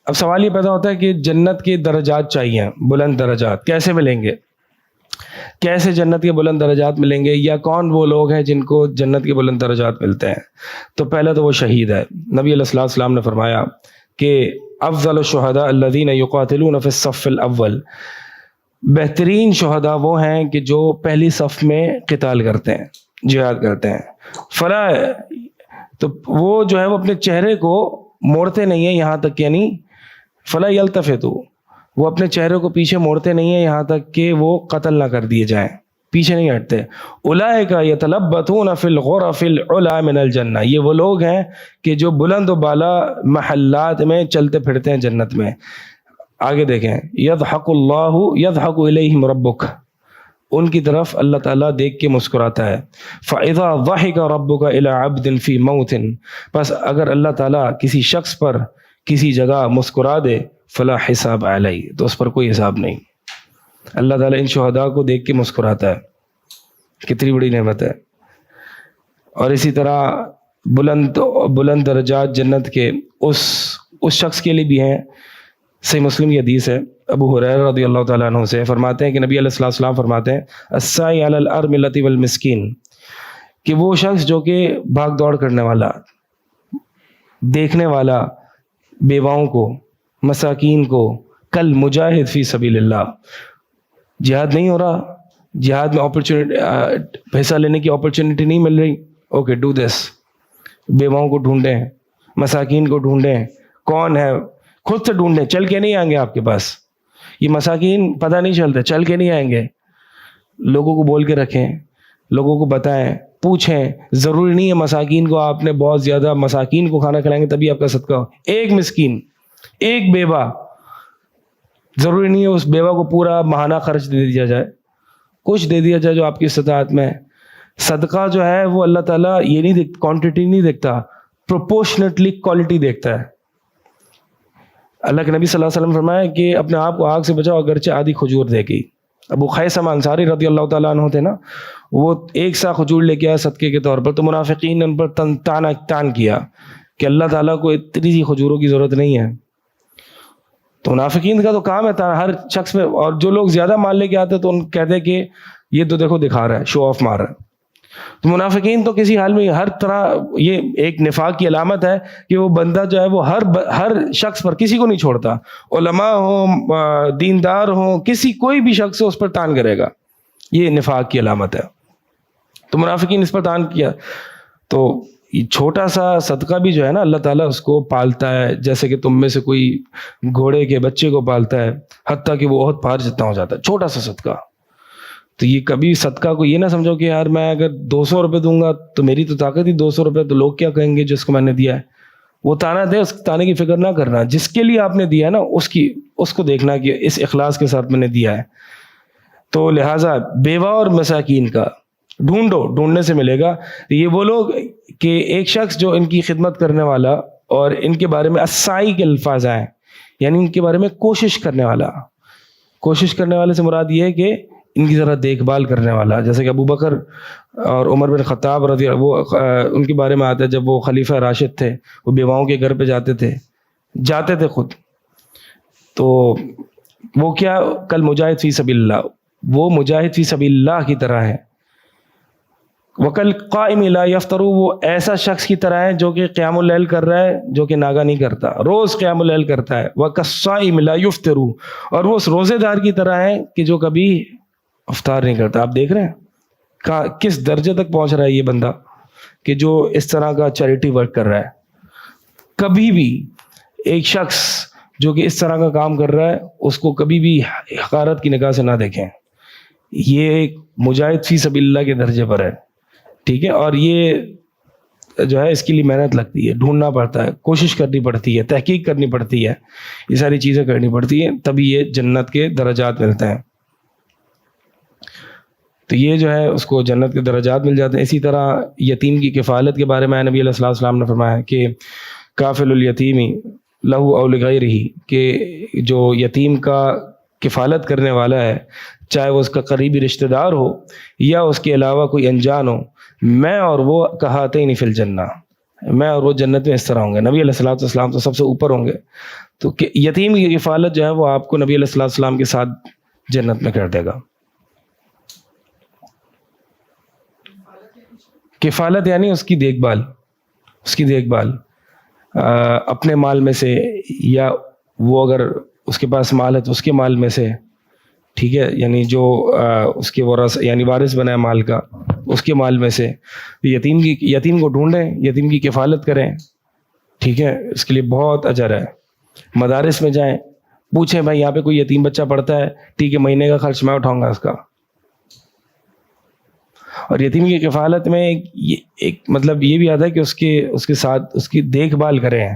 اب سوال یہ پیدا ہوتا ہے کہ جنت کے درجات چاہیے، بلند درجات کیسے ملیں گے؟ کیسے جنت کے بلند درجات ملیں گے، یا کون وہ لوگ ہیں جن کو جنت کے بلند درجات ملتے ہیں؟ تو پہلے تو وہ شہید ہے. نبی علیہ السلام نے فرمایا کہ افضل الشہداء الذین یقاتلون فی الصف الاول، بہترین شہداء وہ ہیں کہ جو پہلی صف میں قتال کرتے ہیں، جہاد کرتے ہیں. فلا، تو وہ جو ہے وہ اپنے چہرے کو موڑتے نہیں ہیں یہاں تک، یعنی فلا یلتفتوا، وہ اپنے چہرے کو پیچھے موڑتے نہیں ہیں یہاں تک کہ وہ قتل نہ کر دیے جائیں، پیچھے نہیں ہٹتے. اولئک یتلبطون فی الغرف العلی من الجنہ، یہ وہ لوگ ہیں کہ جو بلند و بالا محلات میں چلتے پھرتے ہیں جنت میں. آگے دیکھیں، یضحک اللہ یضحک الیہم ربک، ان کی طرف اللہ تعالیٰ دیکھ کے مسکراتا ہے. فَإِذَا ضَحِكَ رَبُّكَ إِلَىٰ عَبْدٍ فِي مَوْتٍ، پس اگر اللہ تعالیٰ کسی شخص پر کسی جگہ مسکرا دے فلا حساب علی، تو اس پر کوئی حساب نہیں. اللہ تعالیٰ ان شہداء کو دیکھ کے مسکراتا ہے، کتنی بڑی نعمت ہے. اور اسی طرح بلند درجات جنت کے اس شخص کے لیے بھی ہیں. صحیح مسلم کی حدیث ہے، ابو ہریرہ رضی اللہ تعالیٰ عنہ سے فرماتے ہیں کہ نبی علیہ الصلوۃ والسلام فرماتے ہیں الساعی علی الارملۃ والمسکین، کہ وہ شخص جو کہ بھاگ دوڑ کرنے والا، دیکھنے والا بیواؤں کو، مساکین کو، کل مجاہد فی سبیل اللہ. جہاد نہیں ہو رہا، جہاد میں اپرچونٹی، حصہ لینے کی اپرچونٹی نہیں مل رہی، اوکے ڈو دس. بیواؤں کو ڈھونڈیں، مساکین کو ڈھونڈیں. کون ہے؟ خود سے ڈھونڈیں، چل کے نہیں آئیں گے آپ کے پاس. یہ مساکین پتہ نہیں چلتے، چل کے نہیں آئیں گے. لوگوں کو بول کے رکھیں، لوگوں کو بتائیں، پوچھیں. ضروری نہیں ہے مساکین کو آپ نے بہت زیادہ مساکین کو کھانا کھلائیں گے تبھی آپ کا صدقہ ہو. ایک مسکین، ایک بیوہ، ضروری نہیں ہے اس بیوہ کو پورا ماہانہ خرچ دے دیا جائے، کچھ دے دیا جائے جو آپ کی استطاعت میں. صدقہ جو ہے وہ اللہ تعالیٰ یہ نہیں کوانٹٹی نہیں دیکھتا، پروپورشنیٹلی کوالٹی دیکھتا ہے. اللہ کے نبی صلی اللہ علیہ وسلم فرمایا کہ اپنے آپ کو آگ سے بچاؤ اگرچہ آدھی کھجور دے گی. ابو خیثمہ انصاری رضی اللہ تعالیٰ عنہ تھے نا، وہ ایک سا کھجور لے کے آیا صدقے کے طور پر، تو منافقین نے ان پر تان کیا کہ اللہ تعالیٰ کو اتنی سی کھجوروں کی ضرورت نہیں ہے. تو منافقین کا تو کام ہے ہر شخص میں، اور جو لوگ زیادہ مال لے کے آتے تو ان کہتے ہیں کہ یہ تو دیکھو دکھا رہا ہے، شو آف مار رہا ہے. تو منافقین تو کسی حال میں ہر طرح، یہ ایک نفاق کی علامت ہے کہ وہ بندہ جو ہے وہ ہر شخص پر، کسی کو نہیں چھوڑتا، علماء ہوں، دیندار ہوں، کوئی بھی شخص اس پر تان کرے گا. یہ نفاق کی علامت ہے. تو منافقین اس پر تان کیا. تو چھوٹا سا صدقہ بھی جو ہے نا اللہ تعالیٰ اس کو پالتا ہے، جیسے کہ تم میں سے کوئی گھوڑے کے بچے کو پالتا ہے، حتیٰ کہ وہ احد پہاڑ جتنا ہو جاتا ہے. چھوٹا سا صدقہ. تو یہ کبھی صدقہ کو یہ نہ سمجھو کہ یار میں اگر 200 روپے دوں گا تو میری تو طاقت ہی 200 روپے، تو لوگ کیا کہیں گے جس کو میں نے دیا ہے. وہ تانا دے، اس تانے کی فکر نہ کرنا. جس کے لیے آپ نے دیا ہے نا اس کو دیکھنا کہ اس اخلاص کے ساتھ میں نے دیا ہے. تو لہٰذا بیوہ اور مساکین کا ڈھونڈنے سے ملے گا. یہ وہ لوگ کہ ایک شخص جو ان کی خدمت کرنے والا، اور ان کے بارے میں السعی کے الفاظ آئے، یعنی ان کے بارے میں کوشش کرنے والا. کوشش کرنے والے سے مراد یہ ہے کہ ان کی ذرا دیکھ بھال کرنے والا. جیسے کہ ابو بکر اور عمر بن خطاب رضی اللہ، وہ ان کے بارے میں آتا ہے جب وہ خلیفہ راشد تھے، وہ بیواؤں کے گھر پہ جاتے تھے خود. تو وہ کیا، کل مجاہد فی سبیل اللہ، وہ مجاہد فی سبیل اللہ کی طرح ہے. وکل قائم لا یفتر، وہ ایسا شخص کی طرح ہے جو کہ قیام اللیل کر رہا ہے، جو کہ ناگا نہیں کرتا، روز قیام اللیل کرتا ہے. وکالصائم لا یفطر، اور وہ اس روزے دار کی طرح ہے کہ جو کبھی افطار نہیں کرتا. آپ دیکھ رہے ہیں کس درجے تک پہنچ رہا ہے یہ بندہ کہ جو اس طرح کا چیریٹی ورک کر رہا ہے. کبھی بھی ایک شخص جو کہ اس طرح کا کام کر رہا ہے اس کو کبھی بھی حقارت کی نگاہ سے نہ دیکھیں. یہ ایک مجاہد فی سبیل اللہ کے درجے پر ہے. ٹھیک ہے. اور یہ جو ہے اس کے لیے محنت لگتی ہے، ڈھونڈنا پڑتا ہے، کوشش کرنی پڑتی ہے، تحقیق کرنی پڑتی ہے، یہ ساری چیزیں کرنی پڑتی ہیں، تبھی یہ جنت کے درجات ملتے ہیں. تو یہ جو ہے اس کو جنت کے درجات مل جاتے ہیں. اسی طرح یتیم کی کفالت کے بارے میں نبی علیہ الصلوۃ والسلام نے فرمایا کہ کافل الیتیم لہو او لغیرہ، کہ جو یتیم کا کفالت کرنے والا ہے، چاہے وہ اس کا قریبی رشتہ دار ہو یا اس کے علاوہ کوئی انجان ہو، میں اور وہ کہاتین فی الجنہ، میں اور وہ جنت میں اس طرح ہوں گے. نبی علیہ الصلوۃ والسلام تو سب سے اوپر ہوں گے. تو یتیم کی کفالت جو ہے وہ آپ کو نبی علیہ الصلوۃ والسلام کے ساتھ جنت میں کر دے گا. کفالت یعنی اس کی دیکھ بھال اپنے مال میں سے، یا وہ اگر اس کے پاس مال ہے تو اس کے مال میں سے. ٹھیک ہے. یعنی جو اس کے ورث یعنی وارث بنا ہے مال کا، اس کے مال میں سے. یتیم کو ڈھونڈیں، یتیم کی کفالت کریں. ٹھیک ہے. اس کے لیے بہت اجر ہے. مدارس میں جائیں، پوچھیں بھائی یہاں پہ کوئی یتیم بچہ پڑھتا ہے، ٹھیک ہے، مہینے کا خرچ میں اٹھاؤں گا اس کا. اور یتیم کی کفالت میں ایک مطلب یہ بھی آتا ہے کہ اس کے ساتھ اس کی دیکھ بھال کریں.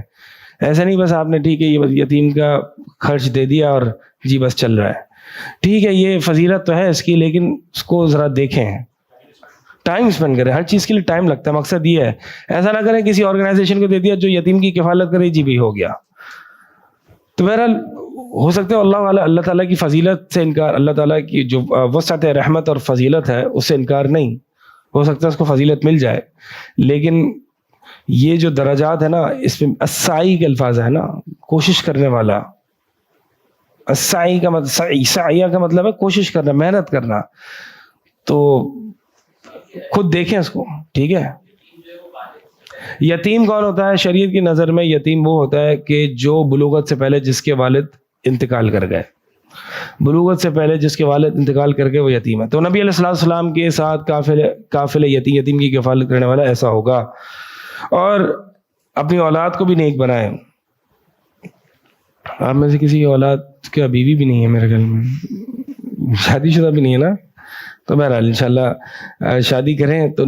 ایسا نہیں بس آپ نے ٹھیک ہے یہ یتیم کا خرچ دے دیا اور جی بس چل رہا ہے. ٹھیک ہے یہ فضیلت تو ہے اس کی، لیکن اس کو ذرا دیکھیں، ٹائم اسپینڈ کریں. ہر چیز کے لیے ٹائم لگتا ہے. مقصد یہ ہے ایسا نہ کریں کسی آرگنائزیشن کو دے دیا جو یتیم کی کفالت کرے، جی بھی ہو گیا. تو بہرحال ہو سکتا ہے اللہ تعالیٰ کی فضیلت سے انکار، اللہ تعالیٰ کی جو وسعت رحمت اور فضیلت ہے اس سے انکار نہیں ہو سکتا، اس کو فضیلت مل جائے. لیکن یہ جو درجات ہے نا، اس میں السعی کے الفاظ ہے نا، کوشش کرنے والا. السعی کا مطلب، سعیہ کا مطلب ہے کوشش کرنا، محنت کرنا. تو خود دیکھیں اس کو، ٹھیک ہے. یتیم کون ہوتا ہے شریعت کی نظر میں؟ یتیم وہ ہوتا ہے کہ جو بلوغت سے پہلے جس کے والد انتقال کر گئے. بلوغت سے پہلے جس کے والد انتقال کر گئے وہ یتیم ہے. تو نبی علیہ السلام کے ساتھ قافل یتیم کی کفالت کرنے والا ایسا ہوگا. اور اپنی اولاد کو بھی نیک بنائے. آپ میں سے کسی کی اولاد کا بیوی بھی نہیں ہے میرے خیال میں، شادی شدہ بھی نہیں ہے نا؟ تو بہرحال انشاءاللہ شادی کریں تو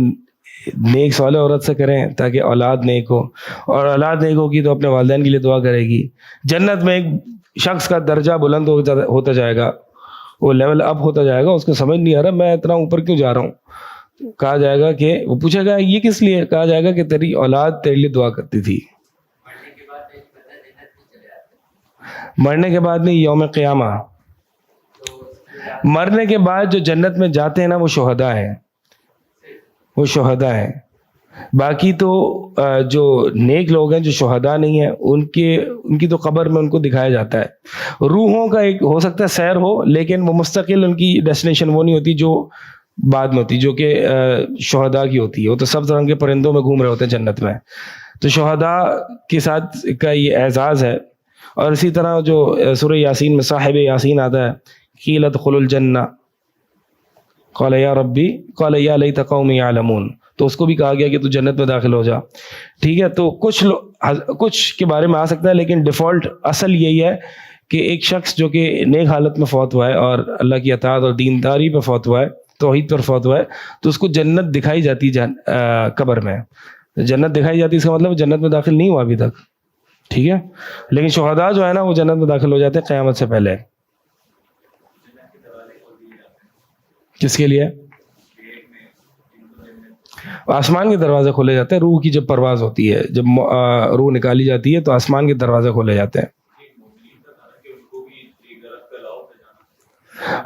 نیک صالح عورت سے کریں تاکہ اولاد نیک ہو. اور اولاد نیک ہوگی تو اپنے والدین کے لیے دعا کرے گی. جنت میں ایک شخص کا درجہ بلند ہوتا جائے گا، وہ لیول اپ ہوتا جائے گا. اس کو سمجھ نہیں آ رہا میں اتنا اوپر کیوں جا رہا ہوں. کہا جائے گا کہ وہ پوچھے گا یہ کس لیے؟ کہا جائے گا کہ تیری اولاد تیرے لیے دعا کرتی تھی. مرنے کے بعد نہیں، یوم قیامہ. مرنے کے بعد جو جنت میں جاتے ہیں نا وہ شہداء ہیں، وہ شہداء ہیں. باقی تو جو نیک لوگ ہیں جو شہداء نہیں ہیں ان کی تو قبر میں ان کو دکھایا جاتا ہے. روحوں کا ایک ہو سکتا ہے سیر ہو، لیکن وہ مستقل ان کی ڈیسٹینیشن وہ نہیں ہوتی جو بعد میں ہوتی، جو کہ شہداء کی ہوتی ہے. وہ تو سب رنگ کے پرندوں میں گھوم رہے ہوتے ہیں جنت میں. تو شہداء کے ساتھ کا یہ اعزاز ہے. اور اسی طرح جو سورہ یاسین میں صاحب یاسین آتا ہے، قیل ادخلوا الجنہ قال یا ربی قال یا لیت قومی یعلمون، تو اس کو بھی کہا گیا کہ تو جنت میں داخل ہو جا. ٹھیک ہے. تو کچھ کے بارے میں آ سکتا ہے، لیکن ڈیفالٹ اصل یہی ہے کہ ایک شخص جو کہ نیک حالت میں فوت ہوا ہے اور اللہ کی اطاعت اور دینداری پہ فوت ہوا ہے، توحید پر فوت ہوا ہے، تو اس کو جنت دکھائی جاتی قبر میں. جنت دکھائی جاتی اس کا مطلب جنت میں داخل نہیں ہوا ابھی تک. ٹھیک ہے. لیکن شہداء جو ہے نا وہ جنت میں داخل ہو جاتے ہیں قیامت سے پہلے. کس کے لیے؟ آسمان کے دروازے کھولے جاتے ہیں. روح کی جب پرواز ہوتی ہے، جب روح نکالی جاتی ہے تو آسمان کے دروازے کھولے جاتے ہیں.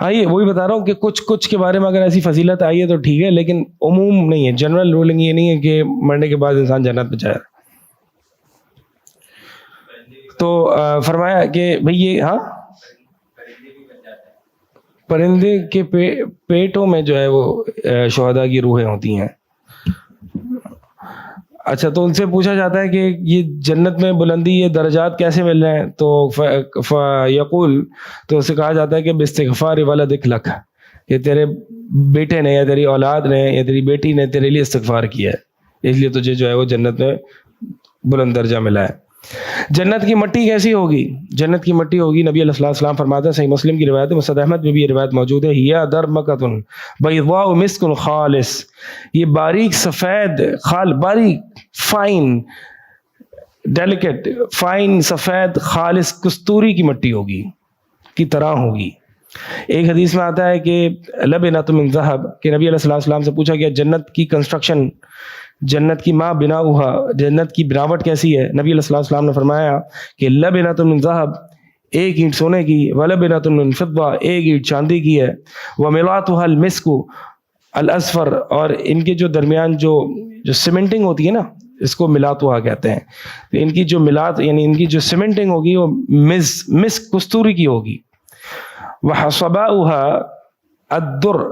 ہاں یہ وہی بتا رہا ہوں کہ کچھ کے بارے میں اگر ایسی فضیلت آئی ہے تو ٹھیک ہے، لیکن عموم نہیں ہے. جنرل رولنگ یہ نہیں ہے کہ مرنے کے بعد انسان جنت میں جائے. تو فرمایا کہ بھئی یہ ہاں پرندے کے پیٹوں میں جو ہے وہ شہداء کی روحیں ہوتی ہیں. اچھا، تو ان سے پوچھا جاتا ہے کہ یہ جنت میں بلندی، یہ درجات کیسے مل رہے ہیں؟ تو یقول، تو اسے کہا جاتا ہے کہ باستغفار ولدک لک، کہ تیرے بیٹے نے یا تیری اولاد نے یا تیری بیٹی نے تیرے لیے استغفار کیا ہے، اس لیے تجھے جو ہے وہ جنت میں بلند درجہ ملا ہے. جنت کی مٹی کیسی ہوگی؟ جنت کی مٹی ہوگی، نبی علیہ السلام فرماتے ہیں، صحیح مسلم کی روایت ہے، مسند احمد میں بھی یہ روایت موجود ہے، ہی درمکۃ بیضاء مسک خالص، یہ باریک سفید باریک فائن ڈیلیکیٹ فائن سفید خالص کستوری کی مٹی ہوگی، کی طرح ہوگی. ایک حدیث میں آتا ہے کہ لبنۃ من ذہب، کہ نبی علیہ السلام سے پوچھا گیا جنت کی کنسٹرکشن، جنت کی ماں بناؤہا، جنت کی بناوٹ کیسی ہے؟ نبی علیہ السلام نے فرمایا کہ لبنۃ من ذہب، ایک اینٹ سونے کی، ولبنۃ من فضہ، ایک اینٹ چاندی کی ہے، وملاطھا المسک الاصفر، اور ان کے جو درمیان جو سیمنٹنگ ہوتی ہے نا، اس کو ملاطھا کہتے ہیں. ان کی جو یعنی ان کی جو سیمنٹنگ ہوگی وہ مسک کستوری کی ہوگی. وحصباؤہا الدر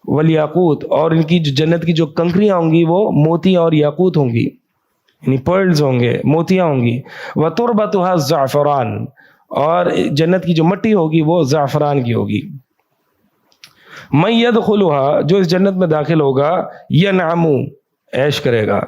والیاقوت، اور ان کی جو جنت کی جو کنکریاں ہوں گی وہ موتی اور یاقوت ہوں گی، یعنی پرلز ہوں گے، موتیاں ہوں گی. وتربتها الزعفران، اور جنت کی جو مٹی ہوگی وہ زعفران کی ہوگی. من يدخلها، جو اس جنت میں داخل ہوگا، ینعم، عیش کرے گا،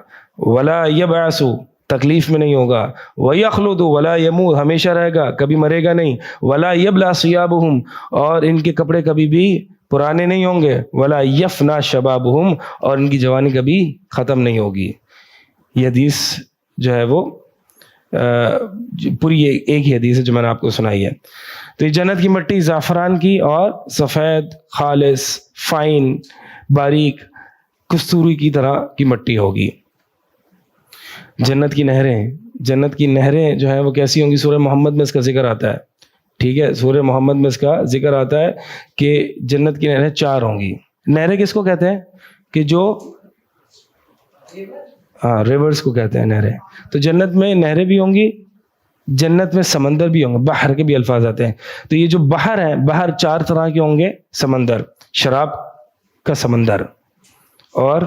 ولا یبعث، تکلیف میں نہیں ہوگا، ویخلد ولا یموت، ہمیشہ رہے گا، کبھی مرے گا نہیں، ولا یبلا ثیابہم، اور ان کے کپڑے کبھی بھی پرانے نہیں ہوں گے، ولا یفنا شبابہم، اور ان کی جوانی کبھی ختم نہیں ہوگی. یہ حدیث جو ہے وہ پوری ایک ہی حدیث ہے جو میں نے آپ کو سنائی ہے. تو یہ جنت کی مٹی زعفران کی اور سفید خالص فائن باریک کستوری کی طرح کی مٹی ہوگی. جنت کی نہریں، جنت کی نہریں جو ہیں وہ کیسی ہوں گی؟ سورہ محمد میں اس کا ذکر آتا ہے، ٹھیک ہے، سورہ محمد میں اس کا ذکر آتا ہے کہ جنت کی نہریں 4 ہوں گی. نہریں کس کو کہتے ہیں؟ کہ جو ریورز کو کہتے ہیں نہریں. تو جنت میں نہریں بھی ہوں گی، جنت میں سمندر بھی ہوں گے، بحر کے بھی الفاظ آتے ہیں. تو یہ جو بحر ہیں، بحر 4 طرح کے ہوں گے. سمندر، شراب کا سمندر، اور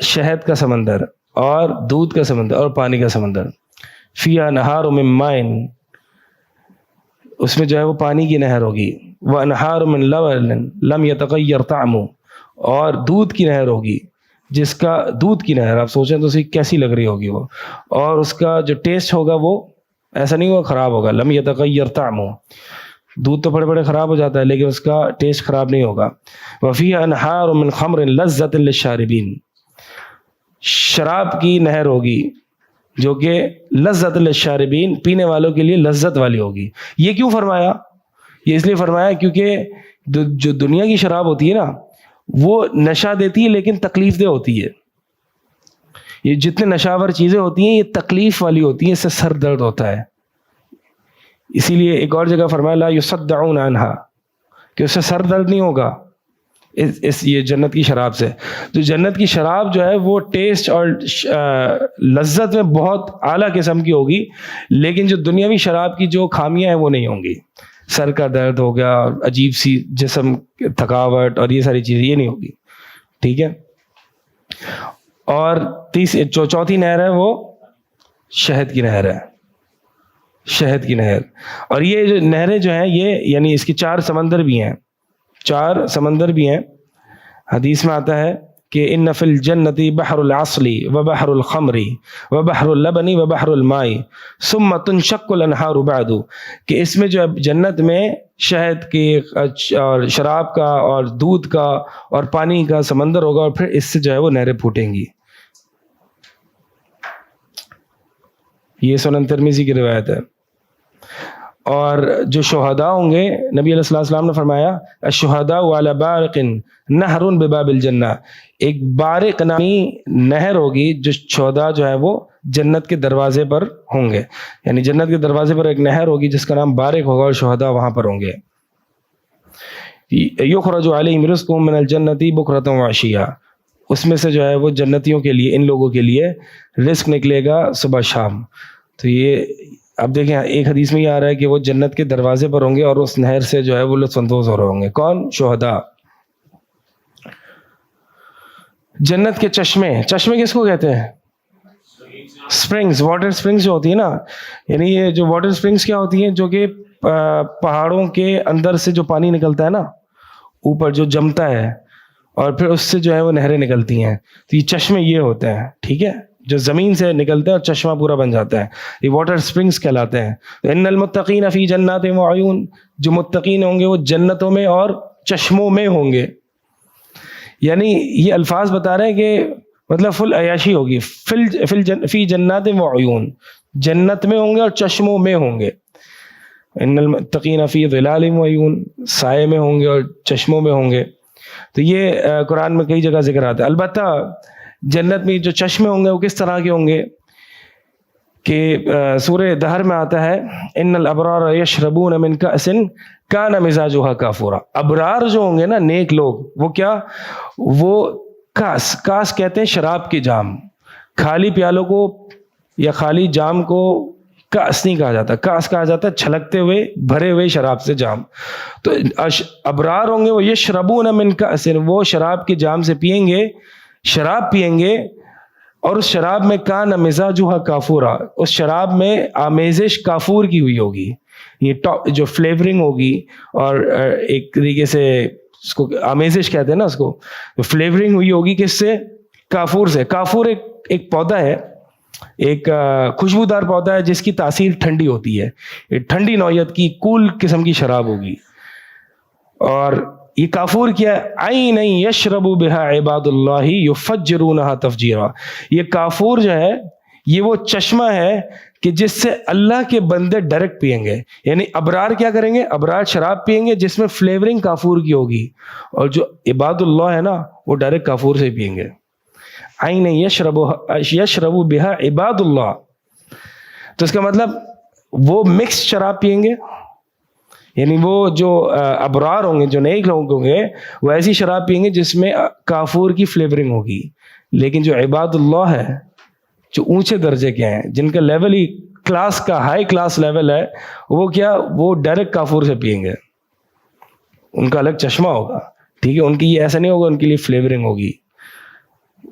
شہد کا سمندر، اور دودھ کا سمندر، اور پانی کا سمندر. فیہا نہار من ماء، اس میں جو ہے وہ پانی کی نہر ہوگی. وانہار من لبن لم یتغیر طعمہ، اور دودھ کی نہر ہوگی، جس کا دودھ کی نہر آپ سوچیں تو اسی کیسی لگ رہی ہوگی وہ، اور اس کا جو ٹیسٹ ہوگا وہ ایسا نہیں ہوگا خراب ہوگا. لم یتغیر طعمہ، دودھ تو بڑے خراب ہو جاتا ہے لیکن اس کا ٹیسٹ خراب نہیں ہوگا. وفیہا انہار من خمر لذۃ للشاربین، شراب کی نہر ہوگی جو کہ لذت للشاربین، پینے والوں کے لیے لذت والی ہوگی. یہ کیوں فرمایا؟ یہ اس لیے فرمایا کیونکہ جو دنیا کی شراب ہوتی ہے نا وہ نشہ دیتی ہے لیکن تکلیف دہ ہوتی ہے. یہ جتنے نشاور چیزیں ہوتی ہیں یہ تکلیف والی ہوتی ہیں، اس سے سر درد ہوتا ہے. اسی لیے ایک اور جگہ فرمایا لا یصدعون عنہا، کہ اس سے سر درد نہیں ہوگا اس یہ جنت کی شراب سے. تو جنت کی شراب جو ہے وہ ٹیسٹ اور لذت میں بہت اعلیٰ قسم کی ہوگی، لیکن جو دنیاوی شراب کی جو خامیاں ہیں وہ نہیں ہوں گی. سر کا درد ہو گیا، عجیب سی جسم تھکاوٹ اور یہ ساری چیزیں، یہ نہیں ہوگی. ٹھیک ہے. اور چوتھی نہر ہے وہ شہد کی نہر ہے، شہد کی نہر. اور یہ جو نہریں جو ہیں یہ یعنی اس کی 4 سمندر بھی ہیں، 4 سمندر بھی ہیں. حدیث میں آتا ہے کہ ان فی الجنت بحر العسل وبحر الخمر وبحر اللبن وبحر الماء ثم تنشق الانہار بعد، کہ اس میں جو ہے جنت میں شہد کی اور شراب کا اور دودھ کا اور پانی کا سمندر ہوگا، اور پھر اس سے جو ہے وہ نہریں پھوٹیں گی. یہ سنن ترمذی کی روایت ہے. اور جو شہداء ہوں گے، نبی علیہ الصلوۃ والسلام نے فرمایا الشہداء علی بارق نہر بباب الجنہ، ایک بارق نامی نہر ہوگی جو شہداء جو ہے وہ جنت کے دروازے پر ہوں گے. یعنی جنت کے دروازے پر ایک نہر ہوگی جس کا نام بارق ہوگا، اور شہداء وہاں پر ہوں گے. یخرج علیہم رزقهم من الجنۃ بکرۃ وعشیہ، اس میں سے جو ہے وہ جنتیوں کے لیے، ان لوگوں کے لیے رزق نکلے گا صبح شام. تو یہ اب دیکھیں ایک حدیث میں یہ آ رہا ہے کہ وہ جنت کے دروازے پر ہوں گے اور اس نہر سے جو ہے وہ لطف اندوز ہو رہے ہوں گے. کون؟ شہداء. جنت کے چشمے، چشمے کس کو کہتے ہیں؟ سپرنگز، واٹر سپرنگز جو ہوتی ہیں نا، یعنی یہ جو واٹر سپرنگز کیا ہوتی ہیں؟ جو کہ پہاڑوں کے اندر سے جو پانی نکلتا ہے نا اوپر جو جمتا ہے اور پھر اس سے جو ہے وہ نہریں نکلتی ہیں. تو یہ چشمے یہ ہوتے ہیں، ٹھیک ہے، جو زمین سے نکلتے ہیں اور چشمہ پورا بن جاتا ہے، یہ واٹر سپرنگز کہلاتے ہیں. ان المتقین فی جنات وعیون، جو متقین ہوں گے وہ جنتوں میں اور چشموں میں ہوں گے. یعنی یہ الفاظ بتا رہے ہیں کہ مطلب فل عیاشی ہوگی. فی جنات وعیون، جنت میں ہوں گے اور چشموں میں ہوں گے. ان المتقین فی ظلال وعیون، سائے میں ہوں گے اور چشموں میں ہوں گے. تو یہ قرآن میں کئی جگہ ذکر آتا ہے. البتہ جنت میں جو چشمے ہوں گے وہ کس طرح کے ہوں گے کہ سورہ دہر میں آتا ہے ان الابرار یشربون من کأس کان مزاجها کافورا. ابرار جو ہوں گے نا، نیک لوگ، وہ کیا؟ وہ کاس کہتے ہیں شراب کے جام. خالی پیالوں کو یا خالی جام کو کاس نہیں کہا جاتا، کاس کہا جاتا ہے چھلکتے ہوئے بھرے ہوئے شراب سے جام. تو ابرار ہوں گے وہ یشربون من کأس، وہ شراب کے جام سے پیئیں گے، شراب پیئیں گے، اور اس شراب میں کان مزاجها کافورا، اس شراب میں آمیزش کافور کی ہوئی ہوگی. یہ جو فلیورنگ ہوگی، اور ایک طریقے سے اس کو آمیزش کہتے ہیں نا، اس کو فلیورنگ ہوئی ہوگی کس سے؟ کافور سے. کافور ایک پودا ہے، ایک خوشبودار پودا ہے جس کی تاثیر ٹھنڈی ہوتی ہے. یہ ٹھنڈی نوعیت کی کول قسم کی شراب ہوگی. اور یہ کافور کیا ہے؟ عین یشرب بہا عباد اللہ یفجرونہا تفجیرا. یہ کافور جو ہے یہ وہ چشمہ ہے کہ جس سے اللہ کے بندے ڈائریکٹ پئیں گے. یعنی ابرار کیا کریں گے؟ ابرار شراب پئیں گے جس میں فلیورنگ کافور کی ہوگی، اور جو عباد اللہ ہے نا وہ ڈائریکٹ کافور سے پئیں گے. عین یشرب بہا عباد اللہ. تو اس کا مطلب وہ مکس شراب پئیں گے, یعنی وہ جو ابرار ہوں گے, جو نیک لوگ ہوں گے, وہ ایسی شراب پئیں گے جس میں کافور کی فلیورنگ ہوگی. لیکن جو عباد اللہ ہے, جو اونچے درجے کے ہیں, جن کا لیول ہی کلاس کا ہائی کلاس لیول ہے, وہ کیا, وہ ڈائریکٹ کافور سے پئیں گے. ان کا الگ چشمہ ہوگا, ٹھیک ہے, ان کی یہ ایسا نہیں ہوگا, ان کے لیے فلیورنگ ہوگی,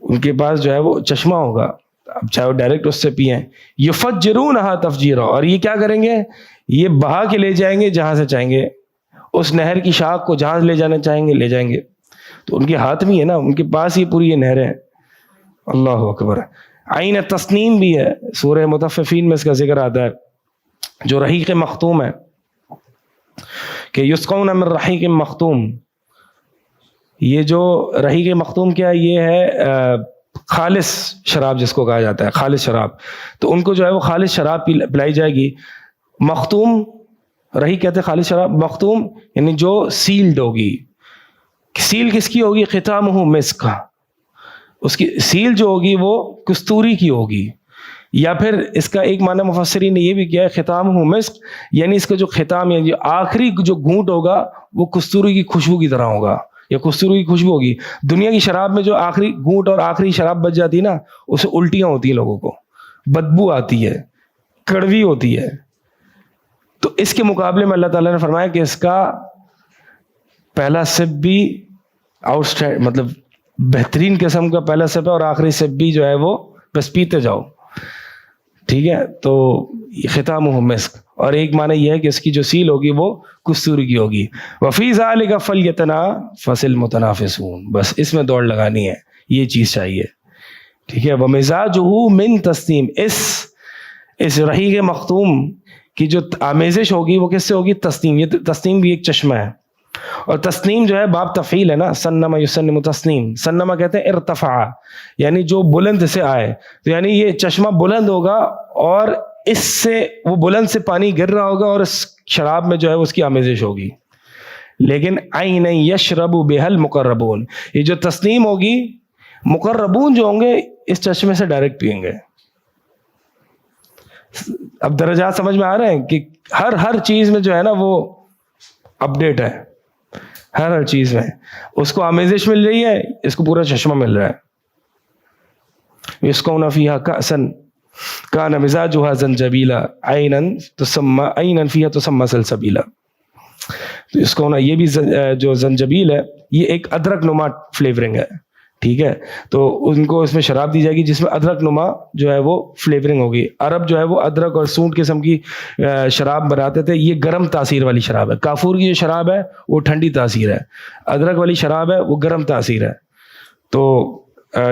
ان کے پاس جو ہے وہ چشمہ ہوگا, اب چاہے وہ ڈائریکٹ اس سے پئیں. یفجرونہا تفجیرا, اور یہ کیا کریں گے, یہ بہا کے لے جائیں گے جہاں سے چاہیں گے, اس نہر کی شاخ کو جہاں لے جانا چاہیں گے لے جائیں گے. تو ان کے ہاتھ میں ہے نا, ان کے پاس ہی پوری یہ نہریں. اللہ اکبر. عین تسنیم بھی ہے, سورہ مطففین میں اس کا ذکر آتا ہے, جو رحیق مختوم ہے, کہ یسقون من رحیق مختوم. یہ جو رحیق مختوم کیا ہے, یہ ہے خالص شراب جس کو کہا جاتا ہے, خالص شراب. تو ان کو جو ہے وہ خالص شراب پلائی جائے گی. مختوم, رحیق کہتے ہیں خالص شراب, مختوم یعنی جو سیلڈ ہوگی. سیل کس کی ہوگی, ختامہ مسک, اس کی سیل جو ہوگی وہ کستوری کی ہوگی. یا پھر اس کا ایک معنی مفسرین نے یہ بھی کیا ہے, ختامہ مسک یعنی اس کا جو ختام یعنی جو آخری جو گھونٹ ہوگا وہ کستوری کی خوشبو کی طرح ہوگا, یا کستوری کی خوشبو ہوگی. دنیا کی شراب میں جو آخری گھونٹ اور آخری شراب بچ جاتی ہے نا, اسے الٹیاں ہوتی ہیں لوگوں کو, بدبو آتی ہے, کڑوی ہوتی ہے. تو اس کے مقابلے میں اللہ تعالیٰ نے فرمایا کہ اس کا پہلا سپ بھی مطلب بہترین قسم کا پہلا سپ ہے, اور آخری سپ بھی جو ہے وہ بس پیتے جاؤ, ٹھیک ہے. تو ختامہ مسک, اور ایک معنی یہ ہے کہ اس کی جو سیل ہوگی وہ کستوری کی ہوگی. وفی ذالک فلیتنافس المتنافسون, بس اس میں دوڑ لگانی ہے, یہ چیز چاہیے, ٹھیک ہے. ومزاجہ من تسنیم, اس رحیق مختوم کی جو آمیزش ہوگی وہ کس سے ہوگی, تسنیم. یہ تسنیم بھی ایک چشمہ ہے, اور تسنیم جو ہے باب تفعیل ہے نا, سنما یسنم تسنیم. سنما کہتے ہیں ارتفع, یعنی جو بلند سے آئے. تو یعنی یہ چشمہ بلند ہوگا, اور اس سے وہ بلند سے پانی گر رہا ہوگا, اور اس شراب میں جو ہے اس کی آمیزش ہوگی. لیکن عین یشرب بہا المقربون, یہ جو تسنیم ہوگی, مقربون جو ہوں گے اس چشمے سے ڈائریکٹ پئیں گے. اب درجات سمجھ میں آ رہے ہیں کہ ہر چیز میں جو ہے نا وہ اپڈیٹ ہے, ہر چیز میں اس کو آمیزش مل رہی ہے, اس کو پورا چشمہ مل رہا ہے. یسقون فیہا کأسا کان مزاجها زنجبیلا عینا فیہا تسمی سلسبیلا. تو اس کو یہ بھی جو زنجبیل ہے یہ ایک ادرک نما فلیورنگ ہے, ٹھیک ہے. تو ان کو اس میں شراب دی جائے گی جس میں ادرک نما جو ہے وہ فلیورنگ ہوگی. عرب جو ہے وہ ادرک اور سونٹ قسم کی شراب بناتے تھے, یہ گرم تاثیر والی شراب ہے. کافور کی جو شراب ہے وہ ٹھنڈی تاثیر ہے, ادرک والی شراب ہے وہ گرم تاثیر ہے. تو